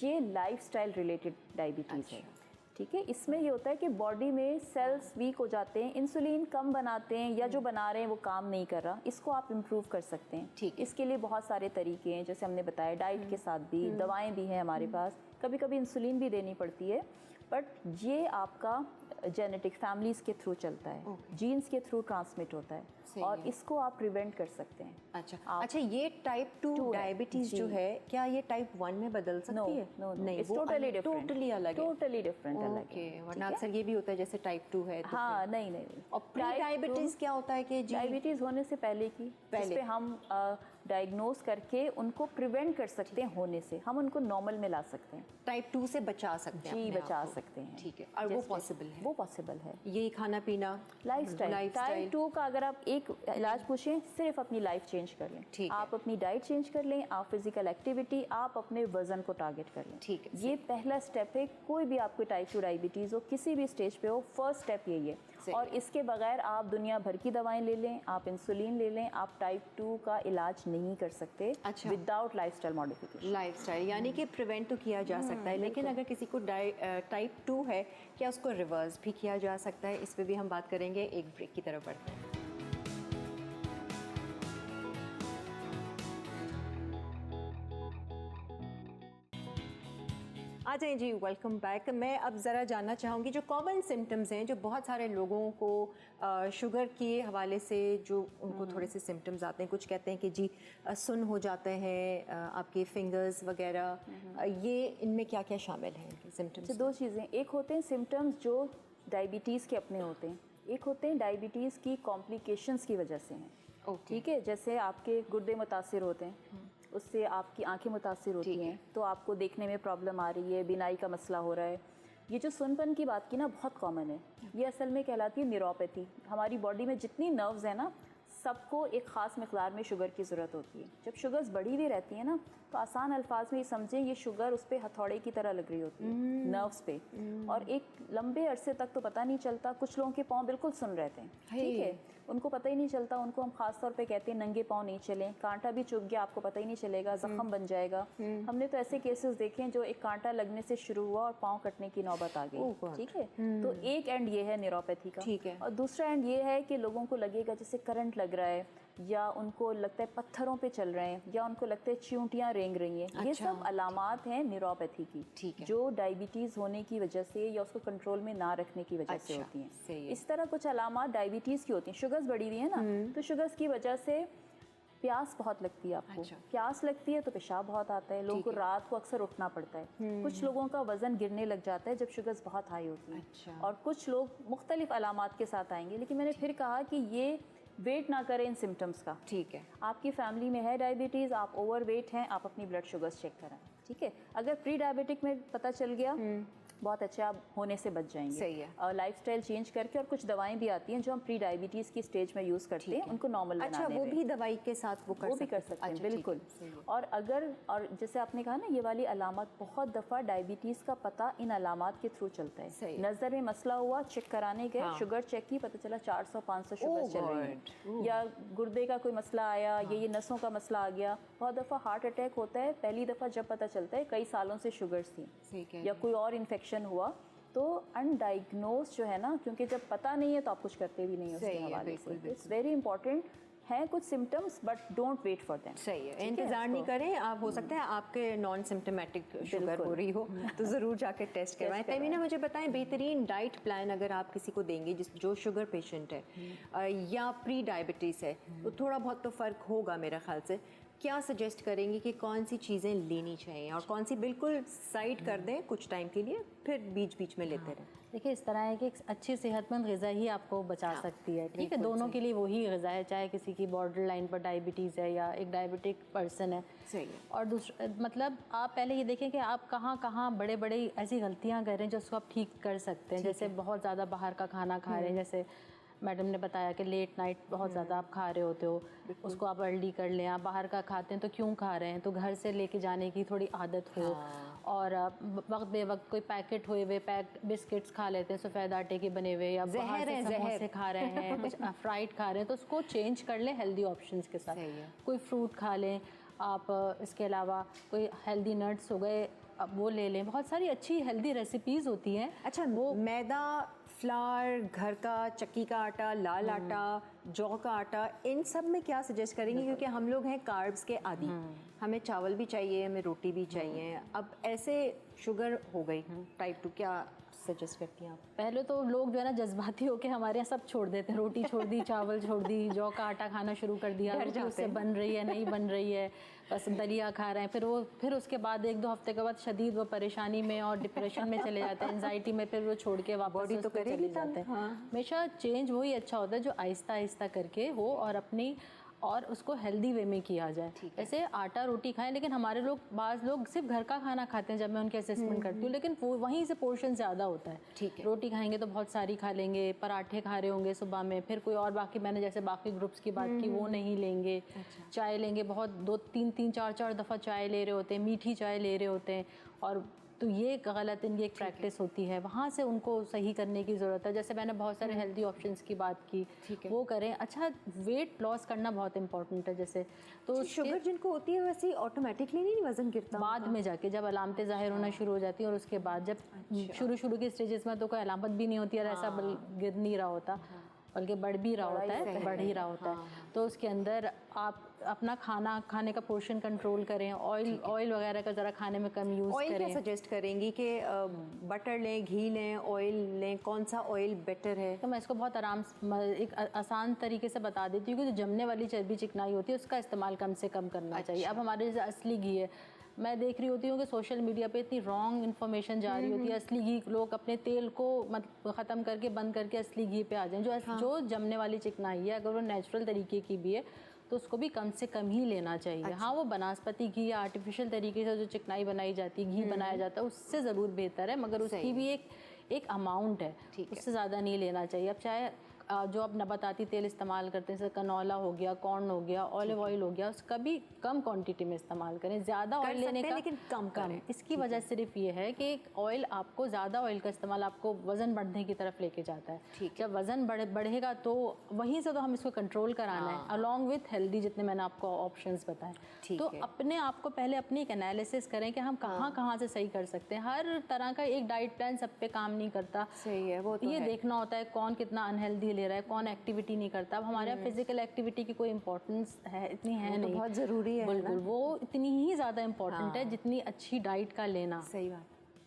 ये लाइफस्टाइल रिलेटेड डायबिटीज़ है। ठीक है, इसमें ये होता है कि बॉडी में सेल्स वीक हो जाते हैं, इंसुलिन कम बनाते हैं, या जो बना रहे हैं वो काम नहीं कर रहा, इसको आप इम्प्रूव कर सकते हैं। ठीक, इसके लिए बहुत सारे तरीके हैं, जैसे हमने बताया, डाइट के साथ भी, दवाएं भी हैं हमारे पास, कभी कभी इंसुलिन भी देनी पड़ती है, बट ये आपका जेनेटिक फैमिलीज़ के थ्रू चलता है, जीन्स के थ्रू ट्रांसमिट होता है, और इसको आप प्रिवेंट कर सकते हैं। अच्छा, ये टाइप 2 डायबिटीज जो है, क्या ये टाइप 1 में बदल सकती है? नहीं, इट्स टोटली डिफरेंट, टोटली अलग है। टोटली डिफरेंट अलग है। ओके, वरना अक्सर ये भी होता है जैसे टाइप 2 है तो हाँ, नहीं। और प्री डायबिटीज क्या होता है कि डायबिटीज़ होने से पहले की, जिस पे हम डायग्नोज करके उनको प्रिवेंट कर सकते हैं होने से, हम उनको नॉर्मल में ला सकते हैं, टाइप 2 से बचा सकते हैं जी, अपने बचा आप को। सकते हैं। ठीक है, और वो पॉसिबल है? वो पॉसिबल है। यही खाना पीना, लाइफस्टाइल। टाइप 2 का अगर आप एक इलाज पूछें, सिर्फ अपनी लाइफ चेंज कर लें। ठीक है। आप अपनी डाइट चेंज कर लें, आप फिजिकल एक्टिविटी, आप अपने वजन को टारगेट कर लें। ठीक है, ये पहला स्टेप है। कोई भी आपको टाइप 2 डायबिटीज़ हो, किसी भी स्टेज पे हो, फर्स्ट स्टेप यही है। और इसके बगैर आप दुनिया भर की दवाएं ले लें, आप इंसुलिन ले लें, आप टाइप 2 का इलाज नहीं कर सकते विदाउट लाइफस्टाइल मॉडिफिकेशन। लाइफस्टाइल यानी कि प्रिवेंट तो किया जा सकता है, लेकिन अगर किसी को टाइप 2 है, क्या उसको रिवर्स भी किया जा सकता है? इस पे भी हम बात करेंगे। एक ब्रेक की तरफ बढ़ते हैं। आ जाए जी, वेलकम बैक। मैं अब ज़रा जानना चाहूँगी जो कॉमन सिम्टम्स हैं, जो बहुत सारे लोगों को शुगर के हवाले से जो उनको थोड़े से सिम्टम्स आते हैं, कुछ कहते हैं कि जी सुन्न हो जाते हैं आपके फिंगर्स वगैरह, ये इनमें क्या क्या शामिल हैं सिम्टम्स? दो चीज़ें, एक होते हैं सिम्टम्स जो डायबिटीज़ के अपने होते हैं, एक होते हैं डायबिटीज़ की कॉम्प्लिकेशंस की वजह से हैं। ठीक है, जैसे आपके गुर्दे मुतासिर होते हैं, उससे आपकी आंखें मुतासिर होती हैं, तो आपको देखने में प्रॉब्लम आ रही है, बिनाई का मसला हो रहा है। ये जो सुनपन की बात की ना, बहुत कॉमन है। ये असल में कहलाती है न्यूरोपैथी। हमारी बॉडी में जितनी नर्व्स हैं ना, सबको एक ख़ास मकदार में शुगर की ज़रूरत होती है। जब शुगर्स बढ़ी हुई रहती है ना, तो आसान अल्फाज में ये समझें, ये शुगर उस पर हथौड़े की तरह लग रही होती है नर्व्स पे, और एक लंबे अरसे तक तो पता नहीं चलता। कुछ लोगों के पाँव बिल्कुल सुन रहते हैं। ठीक है, उनको पता ही नहीं चलता। उनको हम खास तौर पे कहते हैं नंगे पाँव नहीं चलें, कांटा भी चुभ गया आपको पता ही नहीं चलेगा, जख्म बन जाएगा। हमने तो ऐसे केसेस देखे हैं जो एक कांटा लगने से शुरू हुआ और पाँव कटने की नौबत आ गई। ठीक है, तो एक एंड ये है न्यूरोपैथी का। ठीक है। और दूसरा एंड ये है कि लोगों को लगेगा जैसे करंट लग रहा है, या उनको लगता है पत्थरों पे चल रहे हैं, या उनको लगता है चींटियां रेंग रही हैं। ये सब अलामात हैं न्यूरोपैथी की, ठीक है। जो डायबिटीज़ होने की वजह से या उसको कंट्रोल में ना रखने की वजह से होती हैं। सही है। इस तरह कुछ अलामात डायबिटीज़ की होती हैं। शुगर्स बढ़ी हुई है ना, तो शुगर्स की वजह से प्यास बहुत लगती है आपको। प्यास लगती है तो पेशाब बहुत आता है, लोगों को रात को अक्सर उठना पड़ता है। कुछ लोगों का वजन गिरने लग जाता है जब शुगर्स बहुत हाई होती हैं। और कुछ लोग मुख्तलिफ अलामात के साथ आएंगे। लेकिन मैंने फिर कहा कि ये वेट ना करें इन सिम्टम्स का। ठीक है। आपकी फैमिली में है डायबिटीज़, आप ओवरवेट हैं, आप अपनी ब्लड शुगर्स चेक कराएं। ठीक है, अगर प्री डायबिटिक में पता चल गया बहुत अच्छा, आप होने से बच जाएंगे। सही है। और लाइफस्टाइल चेंज करके, और कुछ दवाएं भी आती हैं जो हम प्री डायबिटीज़ की स्टेज में यूज़ करते हैं, उनको नॉर्मल बनाने अच्छा, वो भी दवाई के साथ वो भी कर सकते हैं। बिल्कुल। और जैसे आपने कहा ना, ये वाली अलामत बहुत दफ़ा डायबिटीज़ का पता इन अलामत के थ्रू चलता है। नज़र में मसला हुआ, चेक कराने गए, शुगर चेक की, पता चला 400-500 शुगर चल रही है, या गुर्दे का कोई मसला आया, ये नसों का मसला आ गया। बहुत दफ़ा हार्ट अटैक होता है, पहली दफ़ा जब पता चलता है कई सालों से शुगर्स थी, या कोई और इन्फेक्शन हुआ, तो अनडायग्नोज जो है ना, क्योंकि जब पता नहीं है तो आप कुछ करते भी नहीं हो उसके हवाले से। इट्स वेरी इंपॉर्टेंट है कुछ symptoms, but don't wait for them. सही है, इंतजार नहीं करें आप। हो सकता है आपके नॉन सिम्टोमेटिक शुगर हो रही हो, तो ज़रूर जाके टेस्ट करवाएं। तमीना, मुझे बताएं, बेहतरीन डाइट प्लान अगर आप किसी को देंगे जो शुगर पेशेंट है या प्री डायबिटीज़ है, तो थोड़ा बहुत तो फ़र्क होगा मेरे ख्याल से, क्या सजेस्ट करेंगी कि कौन सी चीज़ें लेनी चाहिए और कौन सी बिल्कुल साइड कर दें कुछ टाइम के लिए, फिर बीच बीच में लेते रहें? देखिए, इस तरह है कि एक अच्छी सेहतमंद ग़िज़ा ही आपको बचा सकती है। ठीक है, दोनों के लिए वही ग़िज़ा है, चाहे किसी की बॉर्डर लाइन पर डायबिटीज़ है या एक डायबिटिक पर्सन है। सही है। और दूसरा मतलब आप पहले ये देखें कि आप कहाँ कहाँ बड़े बड़े ऐसी गलतियाँ कर रहे हैं जो उसको आप ठीक कर सकते हैं। जैसे बहुत ज़्यादा बाहर का खाना खा रहे हैं, जैसे मैडम ने बताया कि लेट नाइट बहुत ज़्यादा आप खा रहे होते हो, उसको आप अर्ली कर लें। आप बाहर का खाते हैं तो क्यों खा रहे हैं, तो घर से लेके जाने की थोड़ी आदत हो। और वक्त बे वक्त कोई पैकेट हुए हुए बिस्किट्स खा लेते हैं सफ़ेद आटे के बने हुए, या बाहर से समोसे खा रहे हैं, कुछ फ्राइड खा रहे हैं, तो उसको चेंज कर लें हेल्दी ऑप्शंस के साथ। कोई फ्रूट खा लें आप, इसके अलावा कोई हेल्दी नट्स हो गए, अब वो ले लें। बहुत सारी अच्छी हेल्दी रेसिपीज़ होती हैं। अच्छा, वो मैदा, फ्लावर, घर का चक्की का आटा, लाल आटा, जौ का आटा, इन सब में क्या सजेस्ट करेंगे? क्योंकि हम लोग हैं कार्ब्स के आदी, हमें चावल भी चाहिए, हमें रोटी भी चाहिए। अब ऐसे शुगर हो गई टाइप 2, क्या सजेस्ट करती हैं आप? पहले तो लोग जो है ना जज्बाती होकर हमारे यहाँ सब छोड़ देते हैं, रोटी छोड़ दी, चावल छोड़ दी, जौ का आटा खाना शुरू कर दिया, रोटी उससे बन रही है नहीं बन रही है, बस दलिया खा रहे हैं। फिर उसके बाद 1-2 हफ्ते के बाद शदीद वो परेशानी में और डिप्रेशन में चले जाते हैं, एंजाइटी में, फिर वो छोड़ के वापस तो चले जाते हैं। हमेशा चेंज वही अच्छा होता है जो आहिस्ता आहिस्ता करके हो और उसको हेल्दी वे में किया जाए। जैसे आटा रोटी खाएं, लेकिन हमारे बाज़ लोग सिर्फ घर का खाना खाते हैं जब मैं उनके असेसमेंट करती हूँ, लेकिन वहीं से पोर्शन ज़्यादा होता है। ठीक है, रोटी खाएंगे तो बहुत सारी खा लेंगे, पराठे खा रहे होंगे सुबह में, फिर कोई और बाकी मैंने जैसे बाकी ग्रुप्स की बात की वो नहीं लेंगे। चाय लेंगे, बहुत 2-3 4 दफ़ा चाय ले रहे होते हैं, मीठी चाय ले रहे होते हैं, और तो ये गलत इनकी एक प्रैक्टिस होती है। वहाँ से उनको सही करने की ज़रूरत है। जैसे मैंने बहुत सारे हेल्दी ऑप्शंस की बात की, वो करें। अच्छा, वेट लॉस करना बहुत इंपॉर्टेंट है। जैसे तो शुगर जिनको होती है वैसे ऑटोमेटिकली नहीं वज़न गिरता, बाद में जाके जब अलामतें ज़ाहिर होना शुरू हो जाती हैं, और उसके बाद जब शुरू की स्टेजेस में तो कोई अलामत भी नहीं होती है, ऐसा गिर नहीं रहा होता, बल्कि बढ़ भी रहा होता है, बढ़ ही रहा होता है। तो उसके अंदर आप अपना खाने का पोर्शन कंट्रोल करें। ऑयल वगैरह का ज़रा खाने में कम यूज़ करें। ऑयल क्या सजेस्ट करेंगी कि बटर लें, घी लें, ऑयल लें, कौन सा ऑयल बेटर है? तो मैं इसको बहुत एक आसान तरीके से बता देती हूँ कि जो जमने वाली चर्बी चिकनाई होती है उसका इस्तेमाल कम से कम करना चाहिए। अब हमारे जैसे असली घी है, मैं देख रही होती हूँ कि सोशल मीडिया पे इतनी रॉन्ग इन्फॉर्मेशन जा रही होती है। असली घी, लोग अपने तेल को ख़त्म करके बंद करके असली घी पे आ जाएं। जो जमने वाली चिकनाई है, अगर वो नेचुरल तरीके की भी है तो उसको भी कम से कम ही लेना चाहिए। हाँ, वो बनास्पति घी या आर्टिफिशियल तरीके से जो चिकनाई बनाई जाती है, घी बनाया जाता है, उससे ज़रूर बेहतर है, मगर उसकी भी एक अमाउंट है, उससे ज़्यादा नहीं लेना चाहिए। अब चाहे जो आप नबाताती तेल इस्तेमाल करते हैं, जैसे कनोला हो गया, कॉर्न हो गया, ऑलिव ऑयल हो गया, उसका भी कम क्वांटिटी में इस्तेमाल करें। ज़्यादा ऑयल लेने का लेकिन कम करें। इसकी वजह सिर्फ ये है कि ऑयल आपको, ज़्यादा ऑयल का इस्तेमाल आपको वज़न बढ़ने की तरफ लेके जाता है। जब वज़न बढ़ेगा तो वहीं से तो हम इसको कंट्रोल कराना है, अलॉन्ग विथ हेल्दी, जितने मैंने आपको ऑप्शंस बताए। तो अपने आप को पहले अपनी एक एनालिसिस करें कि हम कहाँ से सही कर सकते हैं। हर तरह का एक डाइट प्लान सब पे काम नहीं करता। सही है, वो तो ये देखना होता है कौन कितना अनहेल्दी ले रहा है, कौन एक्टिविटी नहीं करता। अब हमारे यहाँ फिजिकल एक्टिविटी की कोई इंपॉर्टेंस है इतनी है नहीं, बहुत ज़रूरी है। बिल्कुल, वो इतनी ही ज़्यादा इम्पोर्टेंट है जितनी अच्छी डाइट का लेना। सही बात,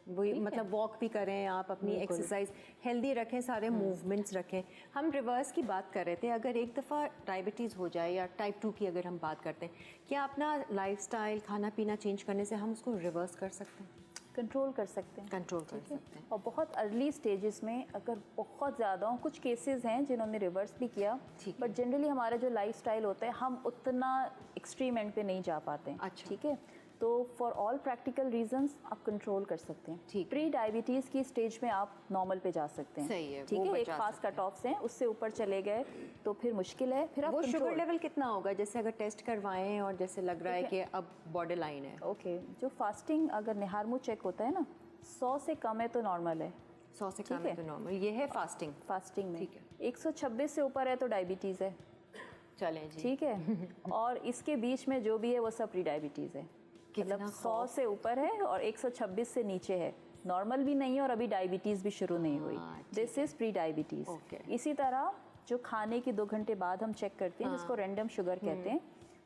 वही मतलब वॉक भी करें आप, अपनी एक्सरसाइज हेल्दी रखें, सारे मूवमेंट्स रखें। हम रिवर्स की बात कर रहे थे, अगर एक दफ़ा डायबिटीज़ हो जाए या टाइप 2 की अगर हम बात करते हैं, क्या अपना लाइफस्टाइल, खाना पीना चेंज करने से हम उसको रिवर्स कर सकते हैं? कंट्रोल कर सकते हैं, कंट्रोल कर सकते हैं। और बहुत अर्ली स्टेजेस में अगर बहुत ज़्यादा हो, कुछ केसेस हैं जिन्होंने रिवर्स भी किया, बट जनरली हमारा जो लाइफस्टाइल होता है हम उतना एक्सट्रीम एंड पे नहीं जा पाते। अच्छा। ठीक है, तो फॉर ऑल प्रैक्टिकल रीजंस आप कंट्रोल कर सकते हैं। ठीक। प्री डायबिटीज़ की स्टेज में आप नॉर्मल पे जा सकते हैं। सही है, ठीक वो है, एक बचा खास सकते हैं। कट ऑफ्स हैं, उससे ऊपर चले गए तो फिर मुश्किल है। फिर आप वो शुगर control- लेवल कितना होगा, जैसे अगर टेस्ट करवाएं और जैसे लग रहा है कि अब बॉर्डर लाइन है? ओके, जो फास्टिंग अगर निहारमू चेक होता है ना, 100 से कम है तो नॉर्मल है। 100 से कम है तो नॉर्मल, ये है फास्टिंग। फास्टिंग में ठीक है। 126 से ऊपर है तो डायबिटीज़ है। चलें जी। ठीक है, और इसके बीच में जो भी है वो सब प्री डायबिटीज़ है। मतलब 100 से ऊपर है और 126 से नीचे है, नॉर्मल भी नहीं है और अभी डायबिटीज़ भी शुरू नहीं हुई, दिस इज़ प्री डायबिटीज़। इसी तरह जो खाने के 2 घंटे बाद हम चेक करते हैं, जिसको रैंडम शुगर कहते हैं,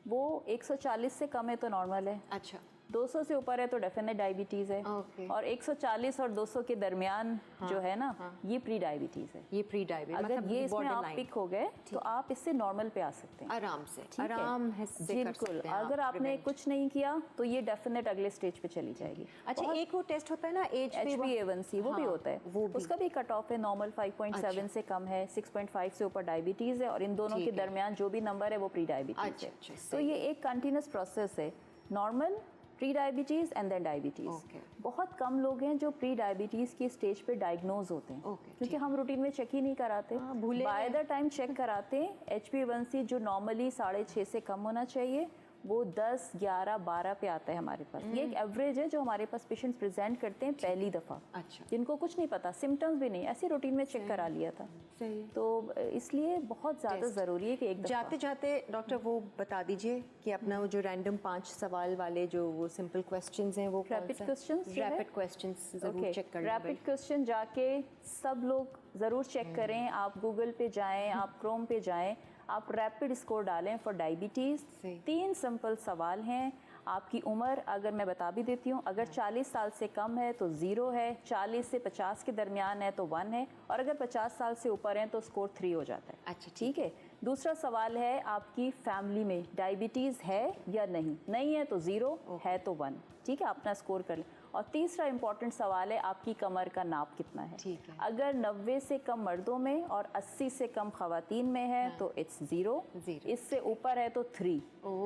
वो 140 से कम है तो नॉर्मल है। अच्छा। 200 से ऊपर है तो डेफिनेट डायबिटीज़ है। ओके। और 140 और 200 के दरमियान जो है ना, ये प्री डायबिटीज़ है। ये प्री डायबिटीज, अगर मतलब ये इसमें border आप line। पिक हो गए तो आप इससे नॉर्मल पे आ सकते हैं आराम से, ठीक है? आराम से कर बिल्कुल। सकते हैं अगर आप आपने prevent। कुछ नहीं किया तो ये डेफिनेट अगले स्टेज पे चली जाएगी। अच्छा, एक वो टेस्ट होता है ना, HbA1c, वो भी होता है, वो भी। उसका भी कट ऑफ है नॉर्मल 5.7 से कम है, 6.5 से ऊपर डायबिटीज़ है, और इन दोनों के दरमियान जो भी नंबर है वो प्री डायबिटीज़ अच्छा, है। अच्छा, तो ये एक कंटिन्यूस प्रोसेस है, normal, pre diabetes and then diabetes. Okay. बहुत कम लोग हैं जो प्री डायबिटीज़ की स्टेज पे डायग्नोज होते हैं, Okay, क्योंकि हम रूटीन में चेक ही नहीं कराते। बाय द टाइम चेक कराते हैं, HbA1c जो नॉर्मली 6.5 से कम होना चाहिए, वो 10, 11, 12 पे आता है हमारे पास। ये एक एवरेज है जो हमारे पास पेशेंट्स प्रेजेंट करते हैं पहली दफ़ा। अच्छा। जिनको कुछ नहीं पता, सिम्टम्स भी नहीं, ऐसे रूटीन में चेक करा लिया था। सही है। तो इसलिए बहुत ज़्यादा ज़रूरी है कि एक दफ़ा जाते जाते डॉक्टर वो बता दीजिए कि अपना वो जो रैंडम 5 सवाल वाले जो वो सिंपल क्वेश्चंस हैं, वो रैपिड क्वेश्चंस जो है? रैपिड क्वेश्चंस जरूर चेक कर लें। रैपिड क्वेश्चन जाके सब लोग ज़रूर चेक करें। आप गूगल पे जाएं, आप क्रोम पे जाएं, आप रैपिड स्कोर डालें फॉर डायबिटीज़। 3 सिंपल सवाल हैं। आपकी उम्र अगर मैं बता भी देती हूँ, अगर 40 साल से कम है तो 0 है, 40 से 50 के दरमियान है तो 1 है, और अगर 50 साल से ऊपर है तो स्कोर 3 हो जाता है। अच्छा, ठीक है। दूसरा सवाल है, आपकी फैमिली में डायबिटीज़ है या नहीं, नहीं है तो 0, है तो 1। ठीक है, अपना स्कोर कर लें। और तीसरा इंपॉर्टेंट सवाल है, आपकी कमर का नाप कितना है। ठीक है। अगर 90 से कम मर्दों में और 80 से कम खवातीन में है तो इट्स 0, इससे ऊपर है तो 3।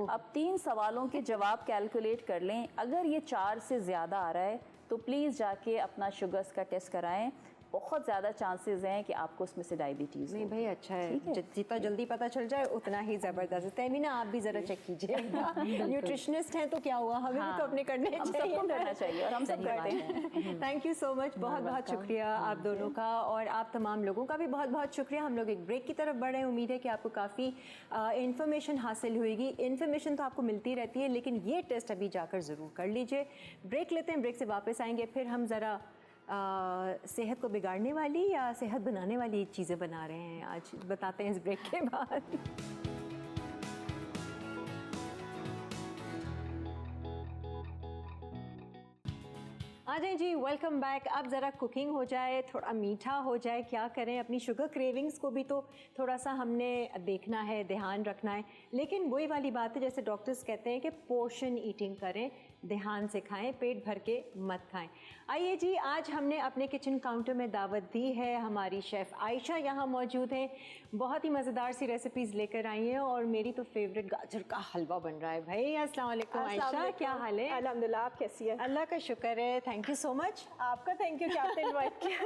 अब 3 सवालों के जवाब कैलकुलेट कर लें। अगर ये 4 से ज़्यादा आ रहा है तो प्लीज़ जाके अपना शुगर्स का टेस्ट कराएं। बहुत ज़्यादा चांसेस हैं कि आपको उसमें से डायबिटीज़ नहीं भाई, अच्छा है, जितना जल्दी पता चल जाए उतना ही ज़बरदस्त है। तहमीना, आप भी ज़रा चेक कीजिएगा। न्यूट्रिशनिस्ट हैं तो क्या हुआ, हमें भी तो अपने करने चाहिए, सबको करना चाहिए और हम सब करते हैं। थैंक यू सो मच, बहुत बहुत शुक्रिया आप दोनों का, और आप तमाम लोगों का भी बहुत बहुत शुक्रिया। हम लोग एक ब्रेक की तरफ बढ़ रहे हैं। उम्मीद है कि आपको काफ़ी इन्फॉर्मेशन हासिल होगी। इन्फॉर्मेशन तो आपको मिलती रहती है, लेकिन ये टेस्ट अभी जाकर ज़रूर कर लीजिए। ब्रेक लेते हैं, ब्रेक से वापस आएंगे, फिर हम ज़रा सेहत को बिगाड़ने वाली या सेहत बनाने वाली चीज़ें बना रहे हैं आज, बताते हैं इस ब्रेक के बाद। आ जाए जी, वेलकम बैक। अब ज़रा कुकिंग हो जाए, थोड़ा मीठा हो जाए, क्या करें, अपनी शुगर क्रेविंग्स को भी तो थोड़ा सा हमने देखना है, ध्यान रखना है। लेकिन वही वाली बात है, जैसे डॉक्टर्स कहते हैं कि पोर्शन ईटिंग करें, ध्यान से खाएं, पेट भर के मत खाएं। आइए जी, आज हमने अपने किचन काउंटर में दावत दी है। हमारी शेफ़ आयशा यहाँ मौजूद हैं, बहुत ही मज़ेदार सी रेसिपीज़ लेकर आई हैं और मेरी तो फेवरेट गाजर का हलवा बन रहा है। भाई अस्सलाम वालेकुम आयशा, क्या हाल है? अल्हम्दुलिल्लाह, आप कैसी हैं? अल्लाह का शुक्र है, थैंक यू सो मच। आपका थैंक यू कि आपने इनवाइट किया।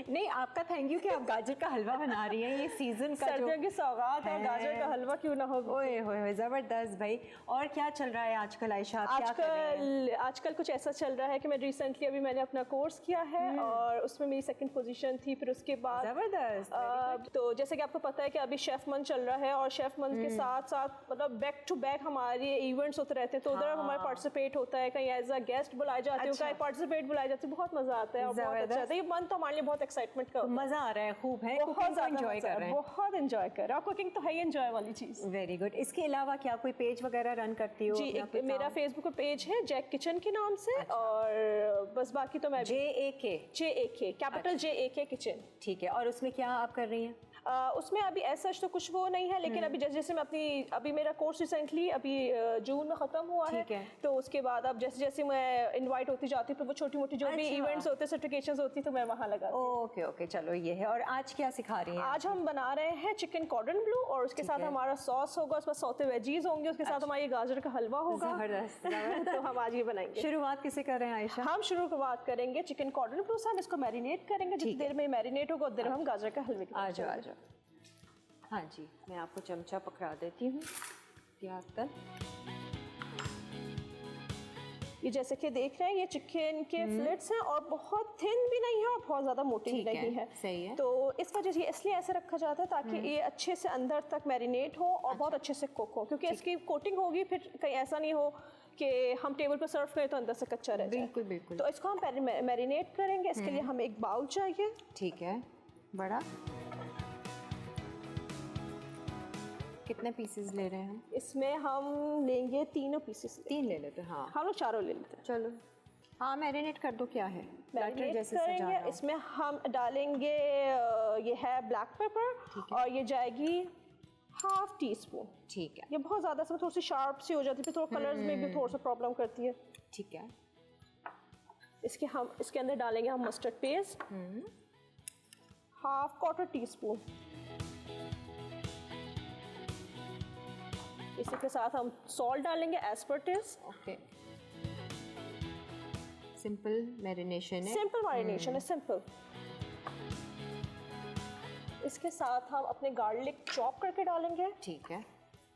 नहीं, आपका थैंक यू कि आप गाजर का हलवा बना रही हैं। ये सीज़न का सर्दियों की सौगात है, है। गाजर का हलवा क्यों ना हो। ओए होए ज़बरदस्त भाई। और क्या चल रहा है आजकल आयशा, आप क्या कर रही हैं? आजकल कुछ ऐसा चल रहा है कि मैं रिसेंटली अभी मैंने अपना कोर्स किया है और उसमें मेरी सेकंड पोजीशन थी। फिर उसके बाद ज़बरदस्त। तो जैसे कि आपको पता है कि अभी शेफ मंथ चल रहा है और शेफ मंथ के साथ साथ मतलब बैक टू बैक हमारे इवेंट्स होते रहते हैं, तो उधर हमारे पार्टिसिपेट होता है, कहीं एज अ गेस्ट बुलाए जाते हैं, कहीं पार्टिसिपेट बुलाए जाते हैं। बहुत मजा आता है और बहुत अच्छा होता है। ये मंथ तो हमारे लिए बहुत एक्साइटमेंट का मज़ा आ रहा है, खूब है, बहुत ज़्यादा एंजॉय कर रहे हैं। बहुत एंजॉय कर रहे हैं और कुकिंग तो है ही एंजॉय वाली चीज़। Very good. इसके अलावा क्या कोई पेज वगैरह रन करती हो? जी, एक मेरा फेसबुक पे पेज है जैक किचन के नाम से। और बस बाकी तो मैं JAK कैपिटल JAK किचन। ठीक है। और उसमें क्या आप कर रही हैं? उसमें अभी ऐसा तो कुछ वो नहीं है, लेकिन अभी जैसे जैसे मैं अभी मेरा कोर्स रिसेंटली अभी जून में ख़त्म हुआ है, तो उसके बाद अब जैसे जैसे मैं इनवाइट होती जाती हूँ, फिर वो छोटी मोटी जो भी इवेंट्स होते हैं, सर्टिफिकेशंस होती है, तो मैं वहाँ लगा। ओके ओके, चलो ये है। और आज क्या सिखा रही हैं? आज हम बना रहे हैं चिकन कॉर्डन ब्लू और उसके साथ हमारा सॉस होगा, उसमें सौते वेजीज होंगे, उसके साथ हमारी गाजर का हलवा होगा। ज़बरदस्त। तो हम आज ये बनाएंगे। शुरुआत किसे कर रहे हैं आयशा? हम शुरुआत करेंगे चिकन कॉर्डन ब्लू से। हम इसको मैरिनेट करेंगे, जितनी देर में मैरिनेट होगा उतनी देर हम गाजर का हलवे आ जाओ आ जाओ। हाँ जी, मैं आपको चमचा पकड़ा देती हूँ प्याज तक। ये जैसे कि देख रहे हैं, ये चिकन के फ्लेट्स हैं और बहुत थिन भी नहीं है और बहुत ज़्यादा मोटी भी नहीं है। सही है। तो इस वजह से इसलिए ऐसे रखा जाता है ताकि ये अच्छे से अंदर तक मैरिनेट हो और बहुत अच्छे से कुक हो, क्योंकि इसकी कोटिंग होगी, फिर कहीं ऐसा नहीं हो कि हम टेबल पर सर्व करें तो अंदर से कच्चा रह जाए। बिल्कुल बिल्कुल। तो इसको हम मैरिनेट करेंगे। इसके लिए हमें एक बाउल चाहिए। ठीक है, बड़ा। कितने पीसेस ले रहे हैं हम? इसमें हम लेंगे 3 पीसेस। 3 ले लेते हैं। हाँ, हम लोग 4 ले लेते हैं। चलो। हाँ, मैरिनेट कर दो। क्या है? मैरिनेट जैसे करेंगे। इसमें हम डालेंगे ये है ब्लैक पेपर और ये जाएगी ½ टीस्पून। ठीक है। ये बहुत ज़्यादा से थोड़ी सी शार्प सी हो जाती है, फिर थोड़ा कलर्स में भी थोड़ा सा प्रॉब्लम करती है। ठीक है। इसके अंदर डालेंगे हम मस्टर्ड पेस्ट ½ टीस्पून। इसी के साथ हम सॉल्ट डालेंगे as per taste. Okay. Simple marination है। सिंपल मैरिनेशन है, सिंपल। इसके साथ हम अपने गार्लिक चॉप करके डालेंगे। ठीक है।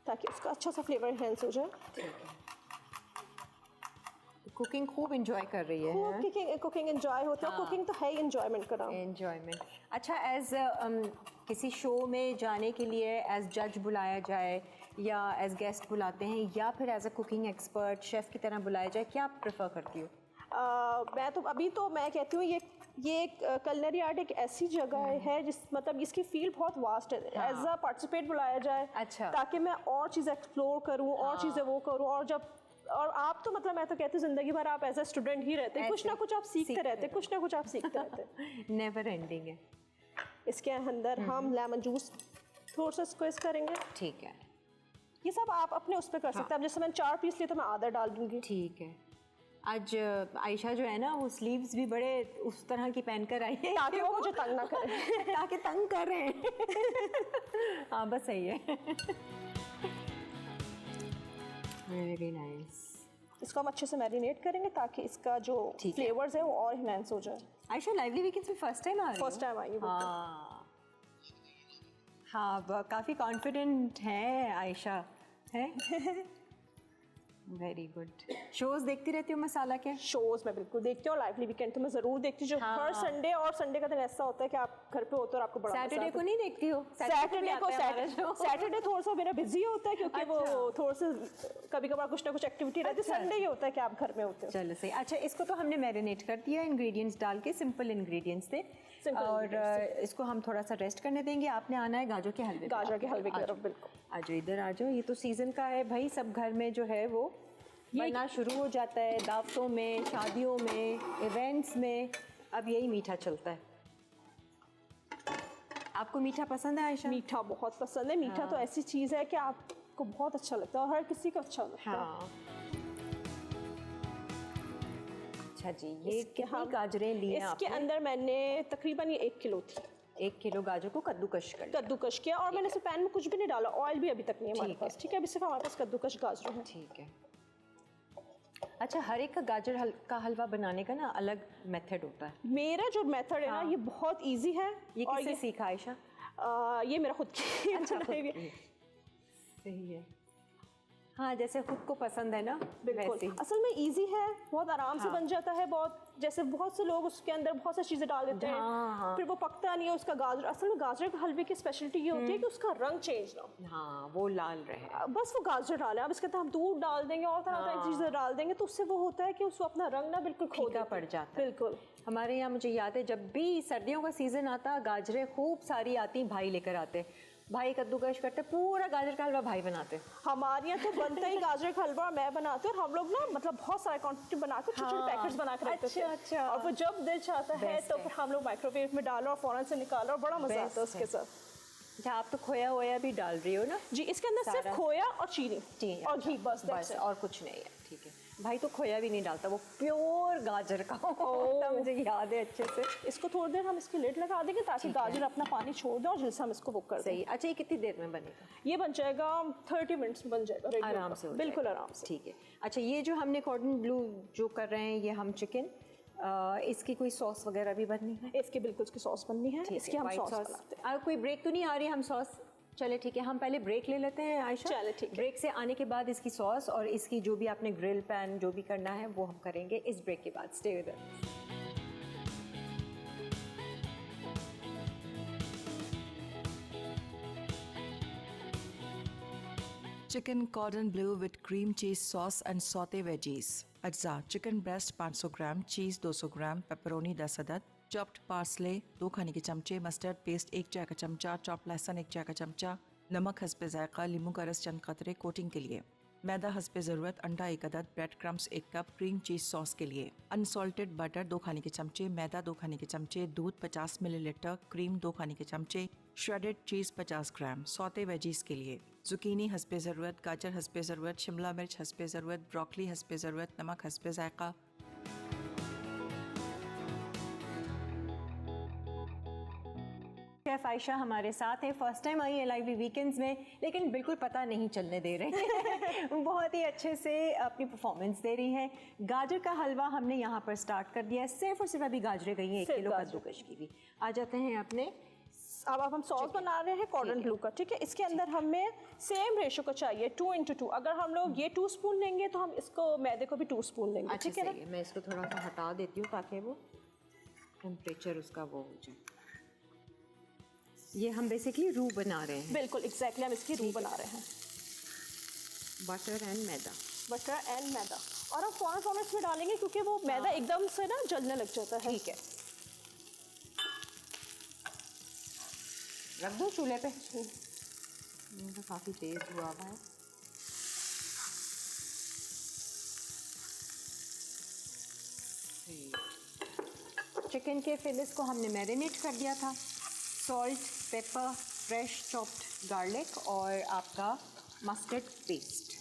ताकि उसका अच्छा सा फ्लेवर एनहांस हो जाए। ठीक है। कुकिंग खूब एंजॉय कर रही है। खूब कुकिंग एंजॉय होती है और कुकिंग तो है ही एंजॉयमेंट का नाम। एंजॉयमेंट। अच्छा, एज किसी शो में जाने के लिए एज जज बुलाया जाए या एज गेस्ट बुलाते हैं या फिर as a cooking expert chef की तरह बुलाया जाए, क्या आप प्रेफर करती हो? मैं कहती हूँ ये कलनरी आर्ट एक ऐसी जगह है जिस मतलब इसकी फील्ड बहुत वास्ट है। एज अ पार्टिसिपेट बुलाया जाए। अच्छा। ताकि मैं और चीज़ एक्सप्लोर करूँ और चीज़ें वो करूँ। और आप तो मतलब मैं तो कहती हूँ ज़िंदगी भर आप एज अ स्टूडेंट ही रहते हैं, कुछ ना कुछ आप सीखते रहते हैं, कुछ ना कुछ आप सीखते रहते हैं। नेवर एंडिंग है। इसके अंदर हम लेमन जूस थोड़ा सा स्क्वीज करेंगे। ठीक है। ये सब आप अपने उस पर कर सकते हैं। अब जैसे मैंने 4 पीस लिए तो मैं आधा डाल दूंगी। ठीक है। आज आयशा जो है ना, वो स्लीव्स भी बड़े उस तरह की पहन कर आई है ताकि वो मुझे तंग ना करे। ताकि तंग कर रहे हैं। हाँ, बस सही है। Very nice. इसको हम अच्छे से मैरिनेट करेंगे ताकि इसका जो फ्लेवर्स है वो और इनहैंस हो जाए। आयशा लाइवली वीकेंड्स में फर्स्ट टाइम आ रही हो? फर्स्ट टाइम आई हूँ। हाँ, काफ़ी कॉन्फिडेंट है आयशा है। Very good. शोज देखती रहती हो मसाला के? शोज मैं बिल्कुल देखती हूँ। लाइवली वीकेंड तो मैं ज़रूर देखती हूँ। हर संडे और संडे का दिन ऐसा होता है कि आप घर पे होते हो और आपको बड़ा सैटरडे को नहीं देखती हो? सैटरडे थोड़ा सा मेरा बिजी होता है क्योंकि वो थोड़ा सा कभी कभार कुछ ना कुछ एक्टिविटी रहती है। संडे ही होता है कि आप घर में होते हो। चलो सही। अच्छा, इसको तो हमने मैरिनेट कर दिया इंग्रेडिएंट्स डाल के, सिंपल इंग्रेडिएंट्स थे। और इसको हम थोड़ा सा रेस्ट करने देंगे। आपने आना है गाजर के हलवे। गाजर के हलवे की तरफ बिल्कुल। आ जाओ इधर आ जाओ। ये तो सीज़न का है भाई, सब घर में जो है वो बनना शुरू हो जाता है। दावतों में, शादियों में, इवेंट्स में अब यही मीठा चलता है। आपको मीठा पसंद है आयशा? मीठा बहुत पसंद है। मीठा तो ऐसी चीज़ है कि आपको बहुत अच्छा लगता है और हर किसी को अच्छा लगता है। अच्छा जी, ये इसके कितनी हम- गाजरें ली हैं इसके आपने? अंदर मैंने तकरीबन ये 1 किलो थी 1 किलो गाजर को कद्दूकश कर लिया। कद्दूकश किया, और मैंने इसे पैन में कुछ भी नहीं डाला, ऑयल भी अभी तक नहीं है हमारे ठीक है। पास, ठीक है। अभी सिर्फ हमारे पास कद्दूकश गाजर है। ठीक है। अच्छा, हर एक का गाजर का हलवा बनाने का ना अलग मेथड होता है। मेरा जो मेथड है ना, ये बहुत इजी है। ये और किससे सीखा आयशा? ये मेरा खुद की अच्छा, बनाई हुई है। खुद की। सही है। हाँ, जैसे खुद को पसंद है ना, बिल्कुल, वैसे ही। असल में इजी है, बहुत आराम से हाँ। बन जाता है। बहुत जैसे बहुत से लोग उसके अंदर बहुत सारी चीज़ें डाल देते हैं, हाँ। फिर वो पकता नहीं है उसका गाजर। असल में गाजर के हलवे की स्पेशलिटी ये होती है कि उसका रंग चेंज ना हो। हाँ, वो लाल रहे। बस वो गाजर डालें, अब इसके अंदर हम दूध डाल देंगे और तरह तरह की चीज़ें डाल देंगे, तो उससे वो होता है कि उसको अपना रंग ना बिल्कुल खो फीका देती पड़ है। जाता है। बिल्कुल। हमारे यहाँ मुझे याद है, जब भी सर्दियों का सीजन आता, गाजरें खूब सारी आती, भाई लेकर आते, भाई कद्दूकश करते, पूरा गाजर का हलवा भाई बनाते। हमारे यहाँ तो बनता ही गाजर का हलवा मैं बनाती हूँ, और हम लोग ना मतलब बहुत सारे क्वांटिटी बनाते हैं, छोटे छोटे हाँ। पैकेट्स बना के रखते अच्छा, थे। अच्छा। और वो जब दिल चाहता है Best तो है। फिर हम लोग माइक्रोवेव में डालो और फौरन से निकालो, और बड़ा मजा Best आता है उसके है। साथ। अच्छा, आप तो खोया वोया भी डाल रही हो ना? जी, इसके अंदर सारा। सिर्फ खोया और चीनी जी, और घी, बस बस, that's it। और कुछ नहीं है। ठीक है। भाई तो खोया भी नहीं डालता, वो प्योर गाजर का होता, मुझे याद है अच्छे से। इसको थोड़ी देर हम इसकी लिड लगा देंगे ताकि गाजर अपना पानी छोड़ दे, और जल्द से हम इसको बुक कर दें। सही। अच्छा, ये कितनी देर में बनेगा? ये बन जाएगा 30 मिनट्स में बन जाएगा ready आराम होगा। से हो बिल्कुल जाएगा। आराम से। ठीक है। अच्छा, ये जो हमने कॉर्डन ब्लू जो कर रहे हैं, ये हम चिकन, इसकी कोई सॉस वगैरह भी बननी है? इसकी बिल्कुल इसकी सॉस बननी है, इसकी हम White सॉस sauce। बनाते हैं। कोई ब्रेक तो नहीं आ रही? हम सॉस, चले ठीक है, हम पहले ब्रेक ले लेते हैं आयशा। चले, ठीक है। ब्रेक से आने के बाद इसकी सॉस और इसकी जो भी आपने ग्रिल पैन जो भी करना है वो हम करेंगे इस ब्रेक के बाद। Stay with us. Chicken cordon bleu with cream cheese sauce and sauté veggies. अज्जा: chicken breast 500 gram, cheese 200 gram, pepperoni 10 अदद, चॉप्ड पार्सले 2 खाने के चमचे, मस्टर्ड पेस्ट 1 चाय का चमचा, चॉप्ड लहसुन 1 चाय का चमचा, नमक हस्बे जायका, नींबू का रस चंद कतरे कोटिंग के लिए, मैदा हस्बे ज़रूरत, अंडा 1 अदद, bread crumbs 1 cup, cream cheese sauce के लिए, अनसॉल्टेड बटर 2 खाने के चमचे, मैदा 2 खाने के चमचे, दूध 50 मिलीलीटर, क्रीम 2 खाने के चमचे, श्रेडेड चीज़ 50 ग्राम, सौते वेजीज के लिए, जुकीनी हस्बे ज़रूरत, गाजर हस्बे ज़रूरत, शिमला मिर्च हस्बे ज़रूरत, ब्रोकली हस्बे ज़रूरत, नमक हस्बे जायका। शेफ आयशा हमारे साथ है, फर्स्ट टाइम आई है लाइव वीकेंड्स में, लेकिन बिल्कुल पता नहीं चलने दे रहे हैं। बहुत ही अच्छे से अपनी परफॉर्मेंस दे रही हैं। गाजर का हलवा हमने यहाँ पर स्टार्ट कर दिया है, सिर्फ और सिर्फ अभी गाजरें गई हैं 1 सिर्फ किलो गाजर। कद्दूकश की भी। आ जाते हैं अपने अब हम सॉस बना रहे हैं कॉर्डन ब्लू का, ठीक है। इसके अंदर हमें सेम रेशो का चाहिए, 2:2। अगर हम लोग ये 2 स्पून लेंगे तो हम इसको मैदे को भी 2 स्पून लेंगे, अच्छा ठीक है ना। सही है। मैं इसको थोड़ा सा हटा देती हूँ ताकि वो टेम्परेचर उसका वो हो जाए। ये हम बेसिकली रू बना रहे हैं, बिल्कुल एग्जैक्टली, हम इसकी रू बना रहे हैं, butter and maida. Butter and maida. और हम फौरन इसमें डालेंगे क्योंकि वो मैदा एकदम से ना जलने लग जाता है। ठीक है, रख दो चूल्हे पे। तो काफ़ी तेज हुआ हुआ है। चिकन के फिलिस को हमने मैरिनेट कर दिया था, salt, paper, fresh chopped garlic और आपका मस्टर्ड पेस्ट।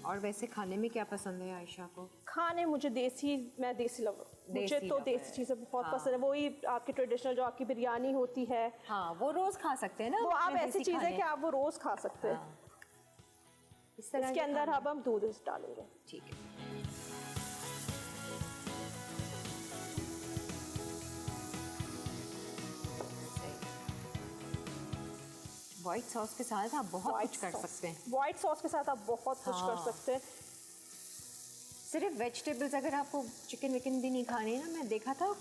और वैसे खाने में क्या पसंद है आयशा को? खाने मुझे मैं देसी लवर, मुझे देसी तो lover देसी है। चीज़ें बहुत हाँ। पसंद है। वही आपकी ट्रेडिशनल जो आपकी बिरयानी होती है, हाँ, वो रोज़ खा सकते हैं ना, वो आप अपने ऐसी देसी चीज़ है खाने। कि आप वो रोज़ खा सकते हैं। हाँ। इस तरह इसके के अंदर खाने। अब हम दूध डालेंगे। ठीक है। व्हाइट सॉस के साथ आप बहुत कुछ कर सकते हैं। व्हाइट सॉस के साथ आप बहुत कुछ कर हाँ। सकते हैं। सिर्फ वेजिटेबल्स, अगर आपको चिकन विकन भी नहीं खाने ना, मैं देखा था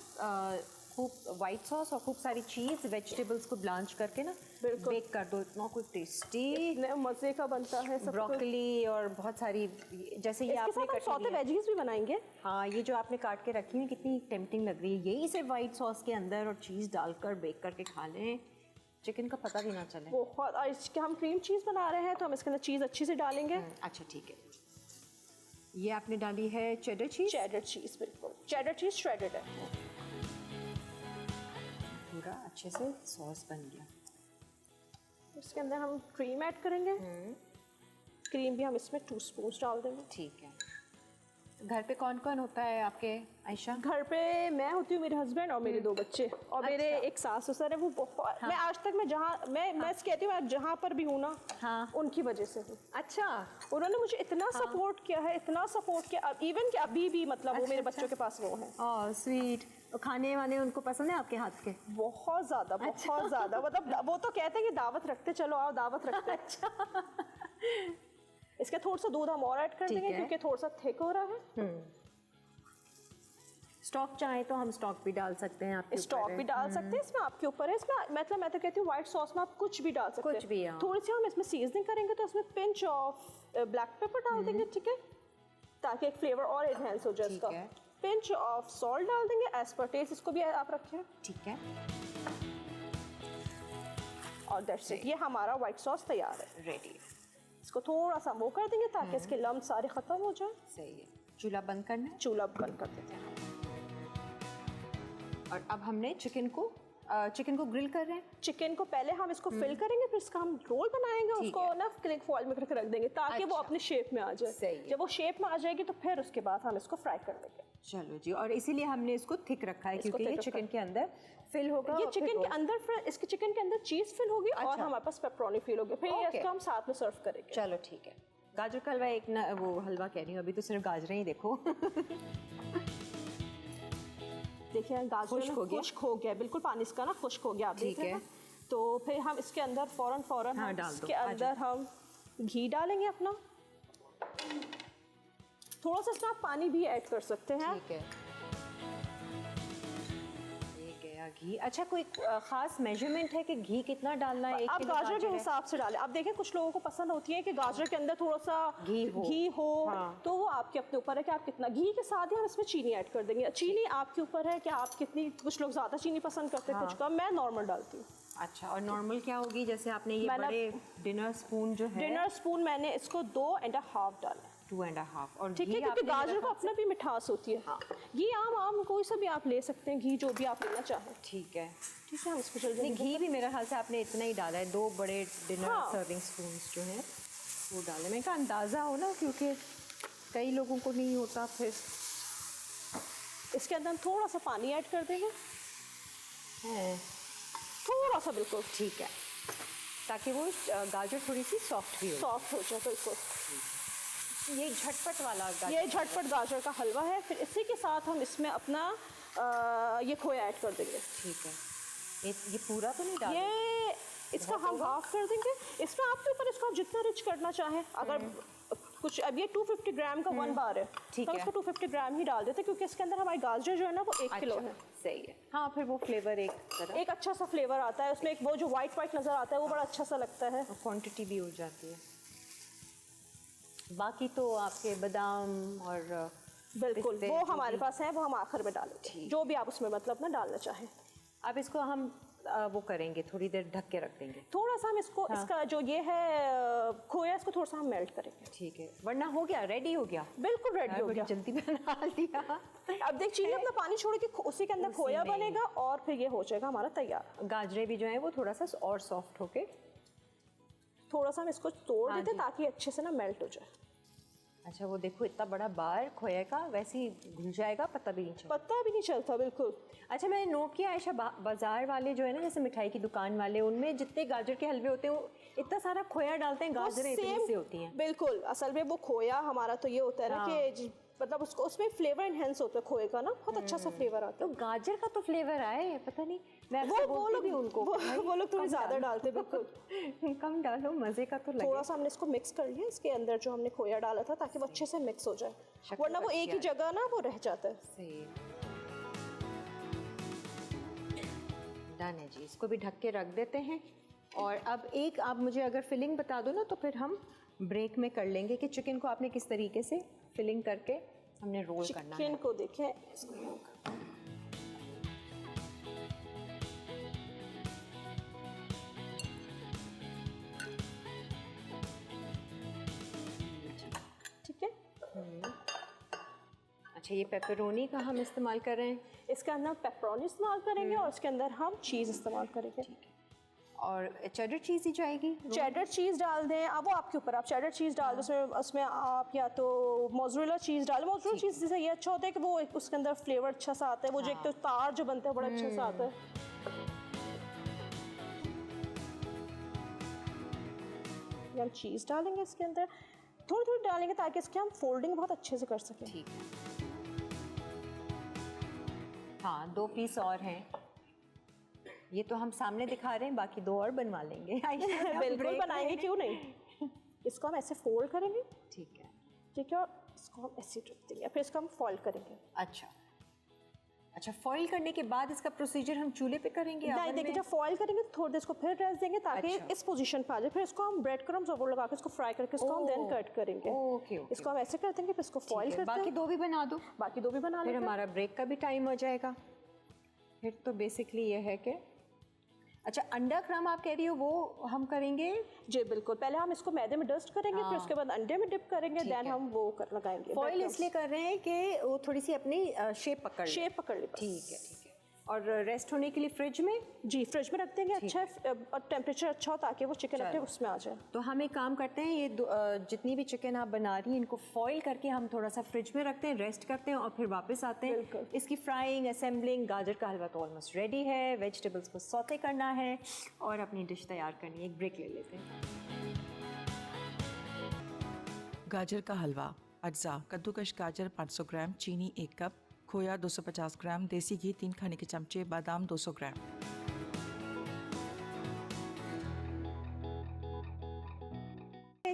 खूब व्हाइट सॉस और खूब सारी चीज़ वेजिटेबल्स को ब्लांच करके ना बिल्कुल। बेक कर दो, इतना कुछ टेस्टी। इतने मज़े का बनता है सब कुछ। ब्रोकली और बहुत सारी, जैसे ये इसके आपने साथ हम कट सौते किया। वेजीज भी बनाएंगे। हाँ, ये जो आपने काट के रखी हुई कितनी टेम्पटिंग लग रही है। यही सिर्फ वाइट सॉस के अंदर और चीज़ डालकर बेक करके खा लें, चिकन का पता भी ना चले। बहुत। और इसके हम क्रीम चीज़ बना रहे हैं तो हम इसके अंदर चीज़ अच्छी से डालेंगे। अच्छा ठीक है। ये आपने डाली है चेडर चीज़। चेडर चीज़, बिल्कुल चेडर चीज़ श्रेडेड है। पूरा अच्छे से सॉस बन गया। इसके अंदर हम क्रीम ऐड करेंगे। क्रीम भी हम इसमें 2 स्पून डाल देंगे। ठीक है। घर पे कौन कौन होता है आपके आयशा? घर पे मैं होती हूँ, मेरे हस्बैंड और मेरे 2 बच्चे और मेरे एक सास ससुर है। वो बहुत मैं आज तक मैं जहाँ मैं कहती हूँ, मैं जहाँ पर भी हूँ ना, उनकी वजह से हूँ। अच्छा, उन्होंने मुझे इतना सपोर्ट किया है, इतना सपोर्ट किया, इवन कि अभी भी मतलब वो मेरे बच्चों के पास वो हैं। Oh sweet. खाने वाने उनको पसंद है आपके हाथ के? बहुत ज़्यादा, बहुत ज़्यादा। मतलब वो तो कहते हैं कि दावत रखते, चलो आओ दावत रखते। अच्छा। इसके थोड़ा सा दूध हम और ऐड कर देंगे क्योंकि थोड़ा सा थिक हो रहा है। स्टॉक चाहे तो हम स्टॉक भी डाल सकते हैं, आपके स्टॉक भी डाल सकते हैं, इसमें आपके ऊपर है। इसमें मतलब मैं तो कहती हूँ व्हाइट सॉस में आप कुछ भी डाल सकते हैं। कुछ भी, हाँ। थोड़ी सी हम इसमें सीजनिंग करेंगे तो इसमें पिंच ऑफ ब्लैक पेपर डाल देंगे, ठीक है, ताकि एक फ्लेवर और एनहेंस हो जाए इसका। पिंच ऑफ सॉल्ट डाल देंगे एज पर टेस्ट, इसको भी आप रखें। ठीक है। और दैट्स इट, ये हमारा व्हाइट सॉस तैयार है, रेडी। इसको थोड़ा सा वो कर देंगे ताकि इसके लम्ब सारे खत्म हो जाए। सही है। चूल्हा बंद करना है। चूल्हा बंद कर देते हैं। और अब हमने चिकन को ग्रिल कर रहे हैं। चिकन को पहले हम इसको फिल करेंगे, फिर इसका हम रोल बनाएंगे, उसको ना क्लिक फॉइल में करके रख देंगे ताकि वो अपने शेप में आ जाए। सही है। जब वो शेप में आ जाएगी तो फिर उसके बाद हम इसको फ्राई कर देंगे। चलो जी, और इसीलिए हमने इसको थिक रखा है क्योंकि ये चिकन के अंदर फिल होगा। ये चिकन के अंदर इसके चिकन के अंदर चीज फिल होगी और हमारे पास पेपरोनी फिल होगी, फिर ये इसको हम साथ में सर्व करेंगे। चलो ठीक है। गाजर का हलवा एक ना, वो हलवा कह रही हूँ, अभी तो सिर्फ गाजरें ही देखो। देखिए गाजर खुश्क हो गया, बिल्कुल पानी इसका ना खुश्क हो गया, आप देख रहे हैं। तो फिर हम इसके अंदर फौरन हाँ, डाल दो। इसके अंदर हम घी डालेंगे अपना। थोड़ा सा इसमें आप पानी भी ऐड कर सकते हैं। ठीक है। ये गया घी। अच्छा, कोई खास मेजरमेंट है कि घी कितना डालना है? आप गाजर के हिसाब से डालें। आप देखें कुछ लोगों को पसंद होती है कि गाजर के अंदर थोड़ा सा घी हो। तो वो आपके अपने ऊपर है कि आप कितना। घी के साथ ही हम इसमें चीनी ऐड कर देंगे। चीनी आपके ऊपर है कि आप कितनी, कुछ लोग ज़्यादा चीनी पसंद करते हैं, कुछ कम। मैं नॉर्मल डालती हूँ। अच्छा, और नॉर्मल क्या होगी? जैसे आपने ये बड़े डिनर स्पून जो है, डिनर स्पून मैंने इसको 2.5 डाला। 2.5। और ठीक है, क्योंकि गाजर को अपना भी मिठास होती है। हाँ, घी आम कोई सा भी आप ले सकते हैं, घी जो भी आप लेना चाहें। ठीक है। ठीक है, हम इसको जल्दी घी भी मेरे ख्याल से आपने इतना ही डाला है, 2 बड़े डिनर सर्विंग स्पून्स जो हैं वो डाले। मैं कहा अंदाज़ा हो ना, क्योंकि कई लोगों को नहीं होता। फिर इसके अंदर हम थोड़ा सा पानी ऐड कर देंगे, थोड़ा सा, बिल्कुल ठीक है, ताकि वो गाजर थोड़ी सी सॉफ्ट भी हो। सॉफ्ट हो जाए, बिल्कुल। ये झटपट वाला गाजर, ये झटपट गाजर का हलवा है। फिर इसी के साथ हम इसमें अपना ये खोया ऐड कर देंगे। ठीक है। ये पूरा तो नहीं डाल? ये इसका हम हाफ कर देंगे। इसमें आपके ऊपर इसको आप जितना रिच करना चाहें। अगर कुछ, अब ये 250 ग्राम का 1 बार है, ठीक तो है। इसको 250 ग्राम ही डाल देते क्योंकि इसके अंदर हमारी गाजर जो है ना वो 1 किलो है। सही है। हाँ, फिर वो फ्लेवर एक अच्छा सा फ्लेवर आता है उसमें। एक वो जो वाइट नजर आता है वो बड़ा अच्छा सा लगता है। क्वांटिटी भी हो जाती है। बाकी तो आपके बादाम और बिल्कुल वो हमारे पास है, वो हम आखिर में डालेंगे, जो भी आप उसमें मतलब ना डालना चाहें। अब इसको हम वो करेंगे, थोड़ी देर ढक के रख देंगे। थोड़ा सा हम इसको इसका जो ये है खोया, इसको थोड़ा सा हम मेल्ट करेंगे। ठीक है, वरना हो गया, रेडी हो गया। बिल्कुल रेडी हो गया, जल्दी बना लिया। अब देख, चीनी अपना पानी छोड़ के उसी के अंदर खोया बनेगा और फिर ये हो जाएगा हमारा तैयार। गाजरे भी जो है वो थोड़ा सा और सॉफ्ट होके, थोड़ा सा हम इसको तोड़ देते ताकि अच्छे से ना मेल्ट हो जाए। अच्छा, वो देखो इतना बड़ा बार खोया का, वैसे ही घुल जाएगा, पता भी नहीं चलता। बिल्कुल। अच्छा, मैंने नोट किया आयशा, बाजार वाले जो है ना, जैसे मिठाई की दुकान वाले, उनमें जितने गाजर के हलवे होते हैं वो इतना सारा खोया डालते हैं, गाजरें इतनी सी होती हैं। बिल्कुल, असल में वो खोया हमारा तो ये होता है ना कि मतलब उसको उसमें फ्लेवर एनहेंस होता है खोए का ना, बहुत अच्छा सा फ्लेवर आता है। तो गाजर का तो फ्लेवर आए, पता नहीं, मैं वो लोग थोड़ी ज्यादा डालते। बिल्कुल कम डालो, मजे का तो लगे। थोड़ा सा हमने इसको मिक्स कर लिया इसके अंदर जो हमने खोया डाला था, ताकि वो अच्छे से मिक्स हो जाए, वरना वो एक ही जगह ना वो रह जाता है। सही डन है जी, इसको भी ढक के रख देते हैं। और अब एक आप मुझे अगर फिलिंग बता दो ना, तो फिर हम ब्रेक में कर लेंगे कि चिकन को आपने किस तरीके से फिलिंग करके हमने रोल करना है। चिकन को देखें, ठीक है। अच्छा, ये पेपरोनी का हम इस्तेमाल कर रहे हैं। इसके अंदर हम पेपरोनी इस्तेमाल करेंगे और इसके अंदर हम चीज़ इस्तेमाल करेंगे। और चेडर चीज़ ही जाएगी। चेडर चीज़ डाल दें, अब वो आपके ऊपर, आप चेडर चीज़ डाल दें, उसमें आप या तो मोज़रेला चीज़ डालें। मोज़रेला चीज़ से ये अच्छा होता है कि वो उसके अंदर फ्लेवर अच्छा सा आता है, वो जो एक तो तार जो बनता है बड़ा अच्छा सा आता है। ये हम चीज़ डालेंगे इसके अंदर, थोड़ी थोड़ी डालेंगे ताकि इसके हम फोल्डिंग बहुत अच्छे से कर सकें। ठीक है। हाँ, 2 पीस और हैं, ये तो हम सामने दिखा रहे हैं, बाकी 2 और बनवा लेंगे। बिल्कुल बनाएंगे, क्यों नहीं। इसको हम ऐसे फोल्ड करेंगे, ठीक है। ठीक है, और इसको हम ऐसे रख देंगे, फिर इसको हम फोल्ड करेंगे। अच्छा, फॉइल करने के बाद इसका प्रोसीजर हम चूल्हे पे करेंगे? नहीं, देखिए जब फॉइल करेंगे तो थोड़ी देर इसको फिर रेस्ट देंगे ताकि अच्छा। इस पोजीशन पे आ जाए, फिर इसको हम ब्रेड क्रम्स और वो लगा के इसको फ्राई करके इसको हम देन कट करेंगे। ओके। इसको हम ऐसे कर देंगे, फिर इसको फॉइल करते बाकी हैं, 2 भी बना दो, बाकी 2 भी बना फिर लेंगे। हमारा ब्रेक का भी टाइम हो जाएगा। फिर तो बेसिकली ये है कि अच्छा, अंडा क्रम आप कह रही हो वो हम करेंगे? जी बिल्कुल, पहले हम इसको मैदे में डस्ट करेंगे, फिर उसके बाद अंडे में डिप करेंगे, देन हम वो कर लगाएंगे। फॉइल इसलिए कर रहे हैं कि वो थोड़ी सी अपनी शेप पकड़ ले। बस। ठीक है। और रेस्ट होने के लिए फ्रिज में? जी, फ्रिज में रख देंगे, अच्छा और टेम्परेचर अच्छा हो ताकि वो चिकन अपने उसमें आ जाए। तो हम एक काम करते हैं, ये जितनी भी चिकन आप बना रही हैं इनको फॉइल करके हम थोड़ा सा फ्रिज में रखते हैं, रेस्ट करते हैं और फिर वापस आते हैं। बिल्कुल। इसकी फ्राइंग, असेंबलिंग, गाजर का हलवा तो ऑलमोस्ट रेडी है, वेजिटेबल्स को सौते करना है और अपनी डिश तैयार करनी है। एक ब्रेक ले लेते हैं। गाजर का हलवा। अज्जा: कद्दूकश गाजर 500 ग्राम, चीनी 1 कप, खोया 250 ग्राम, देसी घी 3 खाने के चमचे, बादाम 200 ग्राम।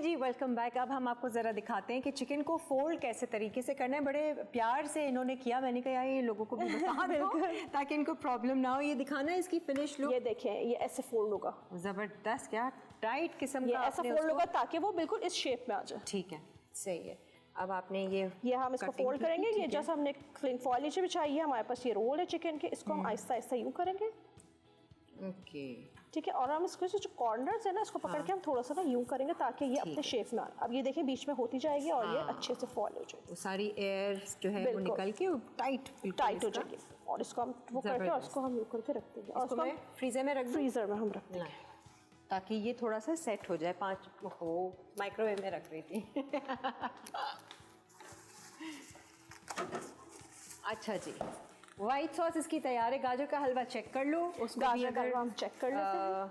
जी वेलकम बैक। अब हम आपको ज़रा दिखाते हैं कि चिकन को फोल्ड कैसे तरीके से करना है। बड़े प्यार से इन्होंने किया, मैंने कहा ये लोगों को भी बता दो ताकि इनको प्रॉब्लम ना हो। ये दिखाना है इसकी फिनिश लुक। ये देखें, ये ऐसे फोल्ड होगा, ज़बरदस्त, क्या टाइट किस्म ये का ऐसा आपने फोल्ड उसको- होगा ताकि वो बिल्कुल इस शेप में आ जाए। ठीक है, सही है। अब आपने ये हम इसको cutting फोल्ड की, करेंगे, ठीक ये है। जैसा हमने क्लिंग फॉइल नीचे बिछाई है, हमारे पास ये रोल है चिकन के, इसको हम आहिस्ता आहिस्ता यूँ करेंगे, ओके। ठीक है। और हम इसको जो कॉर्नर्स है ना, इसको पकड़ के हम थोड़ा सा ना यूँ करेंगे ताकि ये अपने शेप में आए। अब ये देखिए बीच में होती जाएगी और ये अच्छे से फॉल हो जाएगी, वो सारी एयर जो है वो बिल्कुल। निकल के टाइट टाइट हो जाएगी। और इसको हम वो करके और जबरदस्त। इसको हम यूँ करके रख देंगे और इसको इसको मैं फ्रीजर में रख दूं? फ्रीजर में हम रख देंगे ताकि ये थोड़ा सा सेट हो जाए। 5 हो माइक्रोवेव में रख रही थी। अच्छा जी, वाइट सॉस इसकी तैयार है। गाजर का हलवा चेक कर लो, उसको भी गाजर का अगर हलवा हम चेक कर लेते हैं।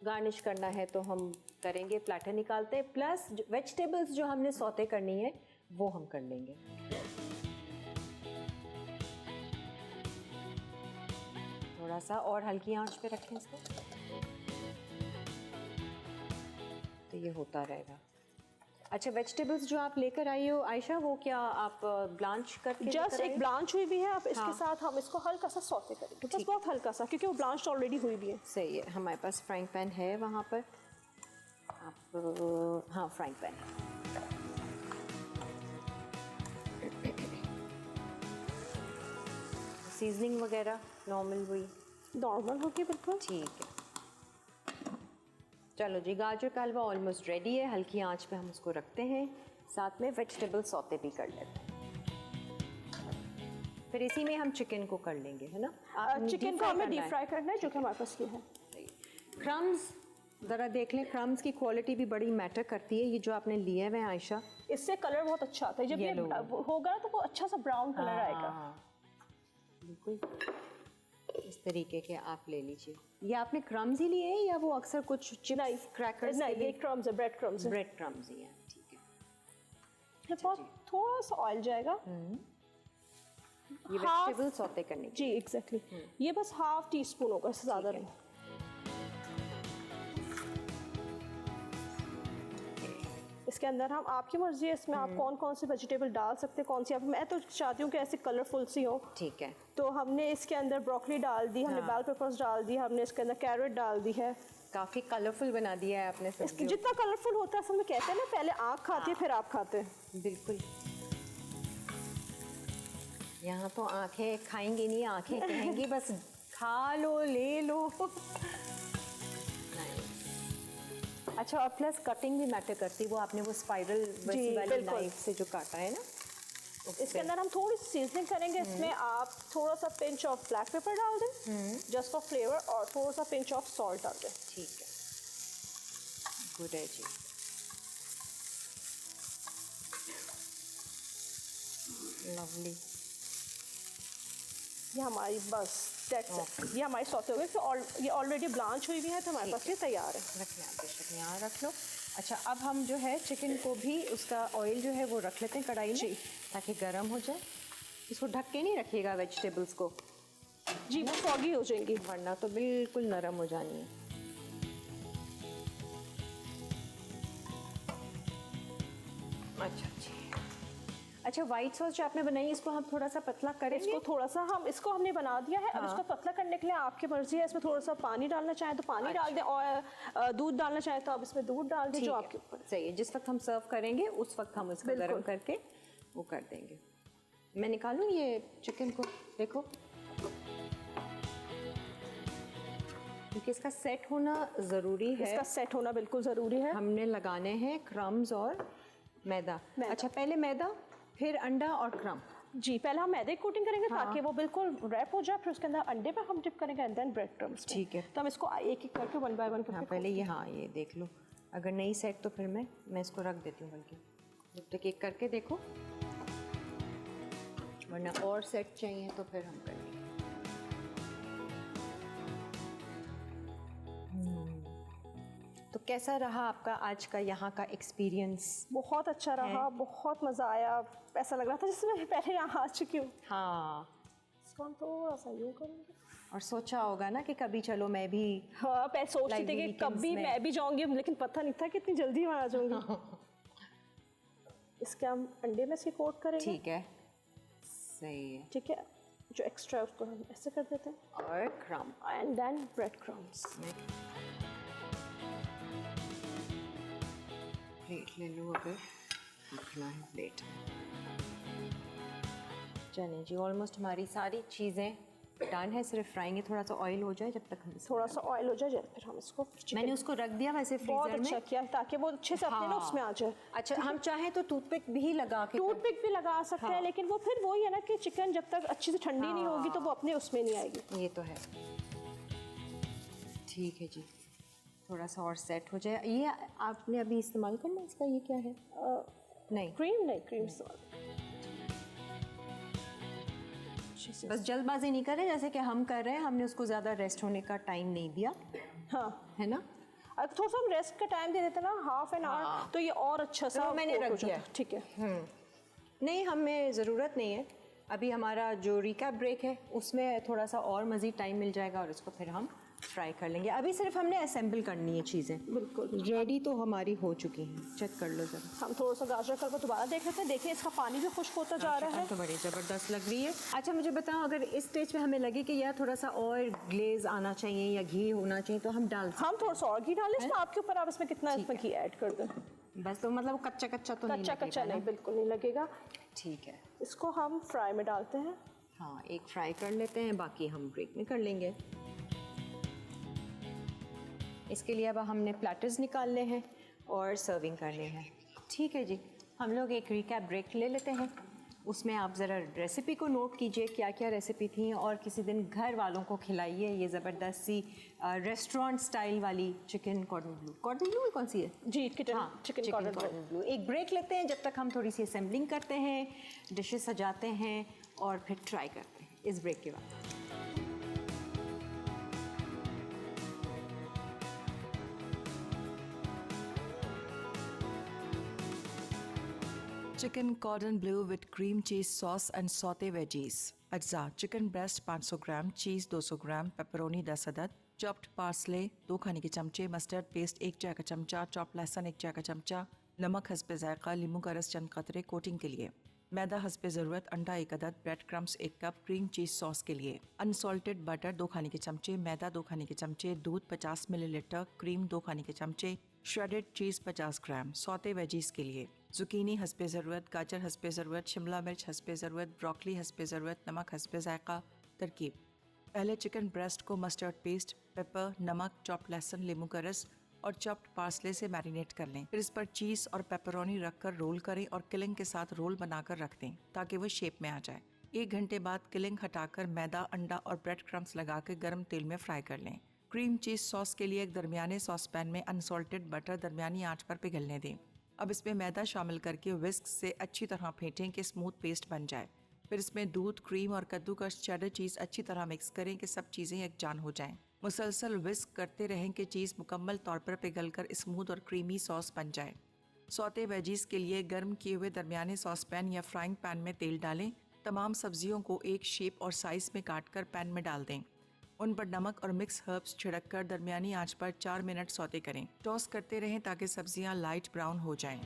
गार्निश करना है तो हम करेंगे, प्लेटर निकालते हैं। प्लस वेजिटेबल्स जो हमने सौते करनी है वो हम कर लेंगे। थोड़ा सा और हल्की आंच पे रखें इसको, तो ये होता रहेगा। अच्छा, वेजिटेबल्स जो आप लेकर आई हो आयशा, वो क्या आप ब्लांच करके जस्ट लेकर आई एक हो? ब्लांच हुई भी है, आप इसके हाँ। साथ हम इसको हल्का सा सौते करेंगे, बस बहुत हल्का सा, क्योंकि वो ब्लांच ऑलरेडी हुई भी है। सही है, हमारे पास फ्राइंग पैन है वहाँ पर। आप हाँ, फ्राइंग पैन है। सीजनिंग वगैरह नॉर्मल हुई? नॉर्मल होगी बिल्कुल। ठीक है, चलो जी, गाजर का हलवा ऑलमोस्ट रेडी है। हल्की आंच पे हम उसको रखते हैं, साथ में वेजिटेबल सौते भी कर लेते हैं। फिर इसी में हम चिकन को कर लेंगे, है ना? चिकन को हमें डीप फ्राई करना है, जो कि हमारे पास ये है। क्रम्स ज़रा देख लें, क्रम्स की क्वालिटी भी बड़ी मैटर करती है। ये जो आपने लिए हुए हैं आयशा, इससे कलर बहुत अच्छा आता है, जब ये Yellow। होगा ना तो वो अच्छा सा ब्राउन कलर आएगा। बिल्कुल इस तरीके के आप ले लीजिए। ये आपने क्रम्स ही लिए हैं या वो अक्सर कुछ चिप्स, क्रैकर्स? नहीं, ये क्रम्स है, ब्रेड क्रम्स है। ब्रेड क्रम्स ही हैं, ठीक है। ये बहुत थोड़ा सा ऑयल जाएगा, ये वेजिटेबल सौते करने के जी एग्जैक्टली। ये बस हाफ टी स्पून होगा, इससे ज़्यादा नहीं। इसके अंदर हम, आपकी मर्जी है इसमें आप कौन कौन से वेजिटेबल डाल सकते हैं, कौन सी आप, मैं तो चाहती हूँ कि ऐसे कलरफुल सी हो। ठीक है, तो हमने इसके अंदर ब्रोकली डाल दी, हमने बेल पेपर्स डाल दी, हमने इसके अंदर कैरेट डाल दी है। काफ़ी कलरफुल बना दिया है आपने इसकी सब्जी। जितना कलरफुल होता है, असल में कहते हैं ना, पहले आँख खाती है फिर आप खाते हैं। बिल्कुल, यहाँ तो आंखें खाएंगी नहीं, आंखें कहेंगी बस खा लो, ले लो। अच्छा, और प्लस कटिंग भी मैटर करती है। वो आपने वो स्पाइरल वैसी वाली बिल्कुल। नाइफ से जो काटा है ना, इसके अंदर हम थोड़ी सी सीजनिंग करेंगे। इसमें आप थोड़ा सा पिंच ऑफ ब्लैक पेपर डाल दें जस्ट फॉर फ्लेवर, और थोड़ा सा पिंच ऑफ सॉल्ट डाल दें। ठीक है, गुड है जी। लवली। ये हमारी बस ये हमारी सौते हो गई। तो ये ऑलरेडी ब्लांच हुई हुई है, तो हमारे पास ये तैयार है। रखिए आप बेशक यहाँ रख लो। अच्छा, अब हम जो है चिकन को भी उसका ऑयल जो है वो रख लेते हैं कढ़ाई में, ताकि गर्म हो जाए। इसको ढक के नहीं रखिएगा वेजिटेबल्स को जी, वो फॉगी हो जाएंगी, वरना तो बिल्कुल नरम हो जानी है। अच्छा जी। अच्छा, वाइट सॉस जो आपने बनाई इसको हम थोड़ा सा पतला करेंगे। इसको थोड़ा सा इसको हमने बना दिया है। अब इसको पतला करने के लिए आपकी मर्जी है। इसमें थोड़ा सा पानी डालना चाहें तो पानी डाल दें, और दूध डालना चाहें तो आप इसमें दूध डाल दें, जो आपके ऊपर। सही है, जिस वक्त हम सर्व करेंगे उस वक्त हम इसको गर्म करके वो कर देंगे। मैं निकालूं ये चिकन को, देखो, क्योंकि इसका सेट होना ज़रूरी है। इसका सेट होना बिल्कुल ज़रूरी है। हमने लगाने हैं क्रम्स और मैदा। अच्छा, पहले मैदा फिर अंडा और क्रम। जी, पहले हम मैदे की कोटिंग करेंगे ताकि वो बिल्कुल रैप हो जाए, फिर उसके अंदर अंडे पे हम डिप करेंगे एंड देन ब्रेड क्रम्स। ठीक है, तो हम इसको एक एक करके 1 बाय 1 करके पहले ये, हाँ ये देख लो, अगर नहीं सेट तो फिर मैं इसको रख देती हूँ, बल्कि जब तक एक करके देखो, वरना और सेट चाहिए तो फिर हम करेंगे। तो कैसा रहा आपका आज का यहाँ का एक्सपीरियंस? बहुत अच्छा रहा, बहुत मज़ा आया। ऐसा लग रहा था जैसे मैं पहले यहाँ आ चुकी हूँ। हाँ, इसको हम थोड़ा सा यूँ करेंगे। और सोचा होगा ना कि कभी चलो मैं भी, हाँ, मैं सोचती थी कि कभी मैं भी जाऊँगी, लेकिन पता नहीं था कि इतनी जल्दी मैं आ जाऊँगी। इसके हम अंडे में से कोट करेंगे। ठीक है, सही है। ठीक है, जो एक्स्ट्रा उसको हम ऐसे कर देते हैं, और crumb and then bread crumbs. Plate ले लो, अगर रखना है प्लेट। चलिए जी, ऑलमोस्ट हमारी सारी चीज़ें डन है, सिर्फ फ्राइंग है, थोड़ा सा ऑयल हो जाए जब तक हम थोड़ा सा ऑयल हो जाए, फिर हम इसको मैंने उसको रख दिया वैसे बहुत फ्रीजर में। अच्छा किया ताकि वो अच्छे से अपने ना उसमें आ जाए। अच्छा, हम चाहें तो टूथपिक भी लगा के, टूथपिक भी लगा सकते हैं, लेकिन वो फिर वही है ना कि चिकन जब तक अच्छी से ठंडी नहीं होगी तो वो अपने उसमें नहीं आएगी। ये तो है। ठीक है जी, थोड़ा सा और सेट हो जाए। ये आपने अभी इस्तेमाल करना इसका, ये क्या है? नहीं, क्रीम बस जल्दबाजी नहीं करें जैसे कि हम कर रहे हैं। हमने उसको ज़्यादा रेस्ट होने का टाइम नहीं दिया, हाँ, है ना? अब थोड़ा सा हम रेस्ट का टाइम दे देते ना, हाफ एन आवर, तो ये और अच्छा सा मैंने रख दिया। ठीक है। नहीं, हमें ज़रूरत नहीं है। अभी हमारा जो रिकैप ब्रेक है उसमें थोड़ा सा और मज़ीद टाइम मिल जाएगा और इसको फिर हम फ्राई कर लेंगे। अभी सिर्फ हमने असेंबल करनी है चीज़ें। बिल्कुल रेडी तो हमारी हो चुकी हैं, चेक कर लो ज़रा। हम थोड़ा सा गाजर करके दोबारा देख लेते हैं। देखिए इसका पानी भी खुश्क होता जा रहा है, तो बड़ी ज़बरदस्त लग रही है। अच्छा, मुझे बताओ, अगर इस स्टेज पे हमें लगे कि यार थोड़ा सा और ग्लेज आना चाहिए या घी होना चाहिए तो हम डाल सकते हम थोड़ा सा और घी डालें इसमें, आपके ऊपर, आप इसमें कितना इसमें घी ऐड कर दें। हैं? बस तो मतलब कच्चा कच्चा तो नहीं लगेगा कच्चा ना? नहीं, बिल्कुल नहीं लगेगा। ठीक है, इसको हम फ्राई में डालते हैं। हाँ, एक फ्राई कर लेते हैं, बाकी हम ब्रेक में कर लेंगे। इसके लिए अब हमने प्लेटर्स निकालने हैं और सर्विंग करने हैं। ठीक है जी, हम लोग एक रिकैप ब्रेक ले लेते हैं। उसमें आप ज़रा रेसिपी को नोट कीजिए, क्या क्या रेसिपी थी, और किसी दिन घर वालों को खिलाइए ये ज़बरदस्त सी रेस्टोरेंट स्टाइल वाली चिकन कॉर्डन ब्लू। कॉर्डन ब्लू कौन सी है? जी, हाँ, चिकन कॉर्डन ब्लू। एक ब्रेक लेते हैं जब तक हम थोड़ी सी असेंबलिंग करते हैं, डिशेस सजाते हैं और फिर ट्राई करते हैं इस ब्रेक के बाद। Chicken cordon bleu with cream cheese sauce and sauté veggies. अज्जा: chicken breast 500 gram, cheese 200 gram, pepperoni 10 अदद, चॉप्ड पार्सले 2 खाने के चमचे, मस्टर्ड पेस्ट 1 चाय का चमचा, चॉप लहसुन 1 चाय का चमचा, नमक हस्बे जायका, नींबू का रस चंद कतरे कोटिंग के लिए, मैदा हस्बे ज़रूरत, अंडा 1 अदद, bread crumbs 1 cup, cream cheese sauce के लिए, अनसॉल्टेड बटर 2 खाने के चमचे, मैदा 2 खाने के चमचे, दूध 50 मिलीलीटर, क्रीम 2 खाने के चमचे, श्रेडेड चीज़ 50 ग्राम, सौते वेजीज के लिए, जुकीनी हस्बे ज़रूरत, गाजर हस्बे ज़रूरत, शिमला मिर्च हस्बे ज़रूरत, ब्रोकली हस्बे ज़रूरत, नमक हस्बे जायका। तरकीब: पहले चिकन ब्रेस्ट को मस्टर्ड पेस्ट, पेपर, नमक, चॉप लहसुन, नींबू का रस और चॉप्ड पार्सले से मैरिनेट कर लें। फिर इस पर चीज़ और पेपरोनी रखकर रोल करें और किलिंग के साथ रोल बनाकर रख दें ताकि वो शेप में आ जाए। 1 घंटे बाद किलिंग हटाकर मैदा, अंडा और ब्रेड क्रम्स लगा के गर्म तेल में फ्राई कर लें। क्रीम चीज़ सॉस के लिए एक दरमियाने सॉस पैन में अनसॉल्टेड बटर दरमियानी आंच पर पिघलने दें। अब इसमें मैदा शामिल करके विस्क से अच्छी तरह फेंटें कि स्मूथ पेस्ट बन जाए। फिर इसमें दूध, क्रीम और कद्दूकस चेडर चीज़ अच्छी तरह मिक्स करें कि सब चीज़ें यकजान हो जाएं। मुसलसल विस्क करते रहें कि चीज़ मुकम्मल तौर पर पिघलकर स्मूथ और क्रीमी सॉस बन जाए। सौते वेजीज के लिए गर्म किए हुए दरमियाने सॉस पैन या फ्राइंग पैन में तेल डालें। तमाम सब्जियों को एक शेप और साइज़ में काटकर पैन में डाल दें। उन पर नमक और मिक्स हर्ब्स छिड़ककर दरमियानी आंच पर 4 मिनट सौते करें। टॉस करते रहें ताकि सब्जियां लाइट ब्राउन हो जाएं।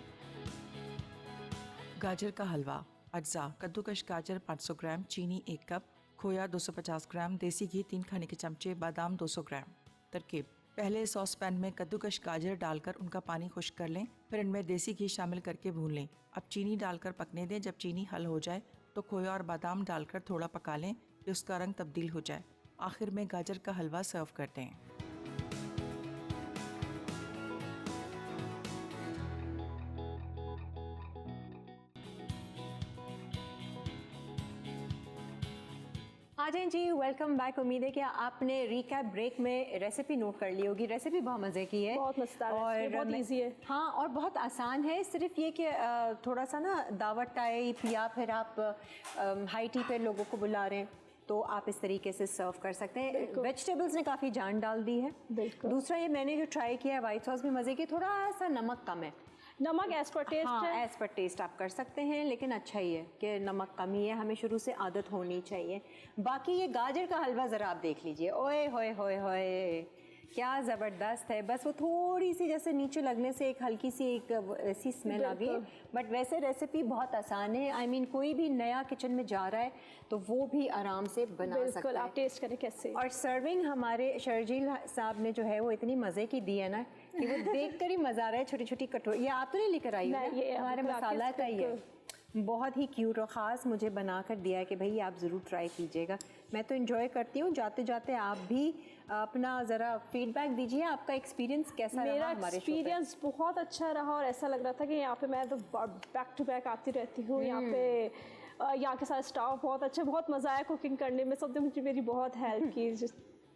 गाजर का हलवा। अज्जा: कद्दूकश गाजर 500 ग्राम, चीनी 1 कप, खोया 250 ग्राम, देसी घी 3 खाने के चमचे, बादाम 200 ग्राम। तरकीब: पहले सॉस पैन में कद्दूकश गाजर डालकर उनका पानी खुश्क कर लें। फिर इनमें देसी घी शामिल करके भून लें। अब चीनी डालकर पकने दें। जब चीनी हल हो जाए तो खोया और बादाम डालकर थोड़ा पका लें कि उसका रंग तब्दील हो जाए। आखिर में गाजर का हलवा सर्व करते हैं। आ जाएं जी, वेलकम बैक। उम्मीद है कि आपने रिकैप ब्रेक में रेसिपी नोट कर ली होगी। रेसिपी बहुत मज़े की है, बहुत मज़ेदार है, बहुत ईजी है। हाँ, और बहुत आसान है। सिर्फ ये कि थोड़ा सा ना दावत टाइप या फिर आप हाई टी पे लोगों को बुला रहे हैं तो आप इस तरीके से सर्व कर सकते हैं। वेजिटेबल्स ने काफ़ी जान डाल दी है। दूसरा ये मैंने जो ट्राई किया है वाइट सॉस भी मज़े की, थोड़ा सा नमक कम है। नमक एज पर टेस्ट हाँ, है। एज पर टेस्ट आप कर सकते हैं, लेकिन अच्छा ही है कि नमक कम ही है। हमें शुरू से आदत होनी चाहिए। बाकी ये गाजर का हलवा ज़रा आप देख लीजिए। ओए होए होए होए, क्या ज़बरदस्त है। बस वो थोड़ी सी जैसे नीचे लगने से एक हल्की सी एक ऐसी स्मेल आ गई है। बट वैसे रेसिपी बहुत आसान है। आई मीन कोई भी नया किचन में जा रहा है तो वो भी आराम से बना सकता है। आप टेस्ट करें कैसे। और सर्विंग हमारे शर्जील साहब ने जो है वो इतनी मज़े की दी है ना कि वो देख कर ही मज़ा आ रहा है। छोटी छोटी कटोरी, ये आप तो नहीं लेकर आई हो, ये हमारे मसाला का ही है। बहुत ही क्यूट और ख़ास मुझे बना कर दिया है कि भाई आप ज़रूर ट्राई कीजिएगा। मैं तो इन्जॉय करती हूँ। जाते जाते आप भी अपना ज़रा फीडबैक दीजिए, आपका एक्सपीरियंस कैसा रहा हमारे शो पे? मेरा एक्सपीरियंस बहुत अच्छा रहा और ऐसा लग रहा था कि यहाँ पे मैं तो बैक टू बैक आती रहती हूँ। यहाँ पे यहाँ के सारे स्टाफ बहुत अच्छे, बहुत मज़ा आया कुकिंग करने में। सबने मुझे मेरी बहुत हेल्प की।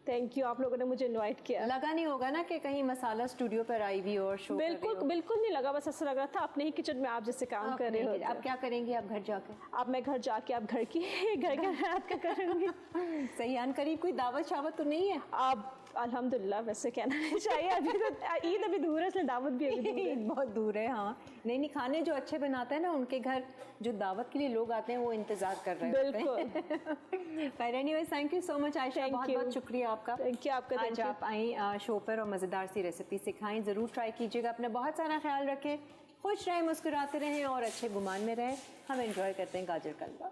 थैंक यू, आप लोगों ने मुझे इनवाइट किया। लगा नहीं होगा ना कि कहीं मसाला स्टूडियो पर आई हुई और शो? बिल्कुल बिल्कुल नहीं लगा। बस ऐसा लग रहा था अपने ही किचन में आप जैसे काम कर रहे हो। अब क्या करेंगे आप घर जाकर? अब मैं घर जाके आप घर का रात का करूँगी। सही आन करीब कोई दावत शावत तो नहीं है? आप अल्हम्दुलिल्लाह, वैसे कहना नहीं चाहिए। अभी तो ईद अभी दूर है, इसलिए दावत भी अभी दूर है। बहुत दूर है। हाँ, नहीं खाने जो अच्छे बनाते हैं ना उनके घर जो दावत के लिए लोग आते हैं वो इंतजार कर रहे हैं। बिल्कुल। पर anyways, thank you so much Ayesha, बहुत बहुत शुक्रिया आपका। थैंक यू आपका। आज आप आई शो पर और मज़ेदार सी रेसिपी सिखाएं। ज़रूर ट्राई कीजिएगा। अपना बहुत सारा ख्याल रखें, खुश रहें, मुस्कुराते रहें और अच्छे गुमान में रहें। हम एंजॉय करते हैं गाजर का हलवा।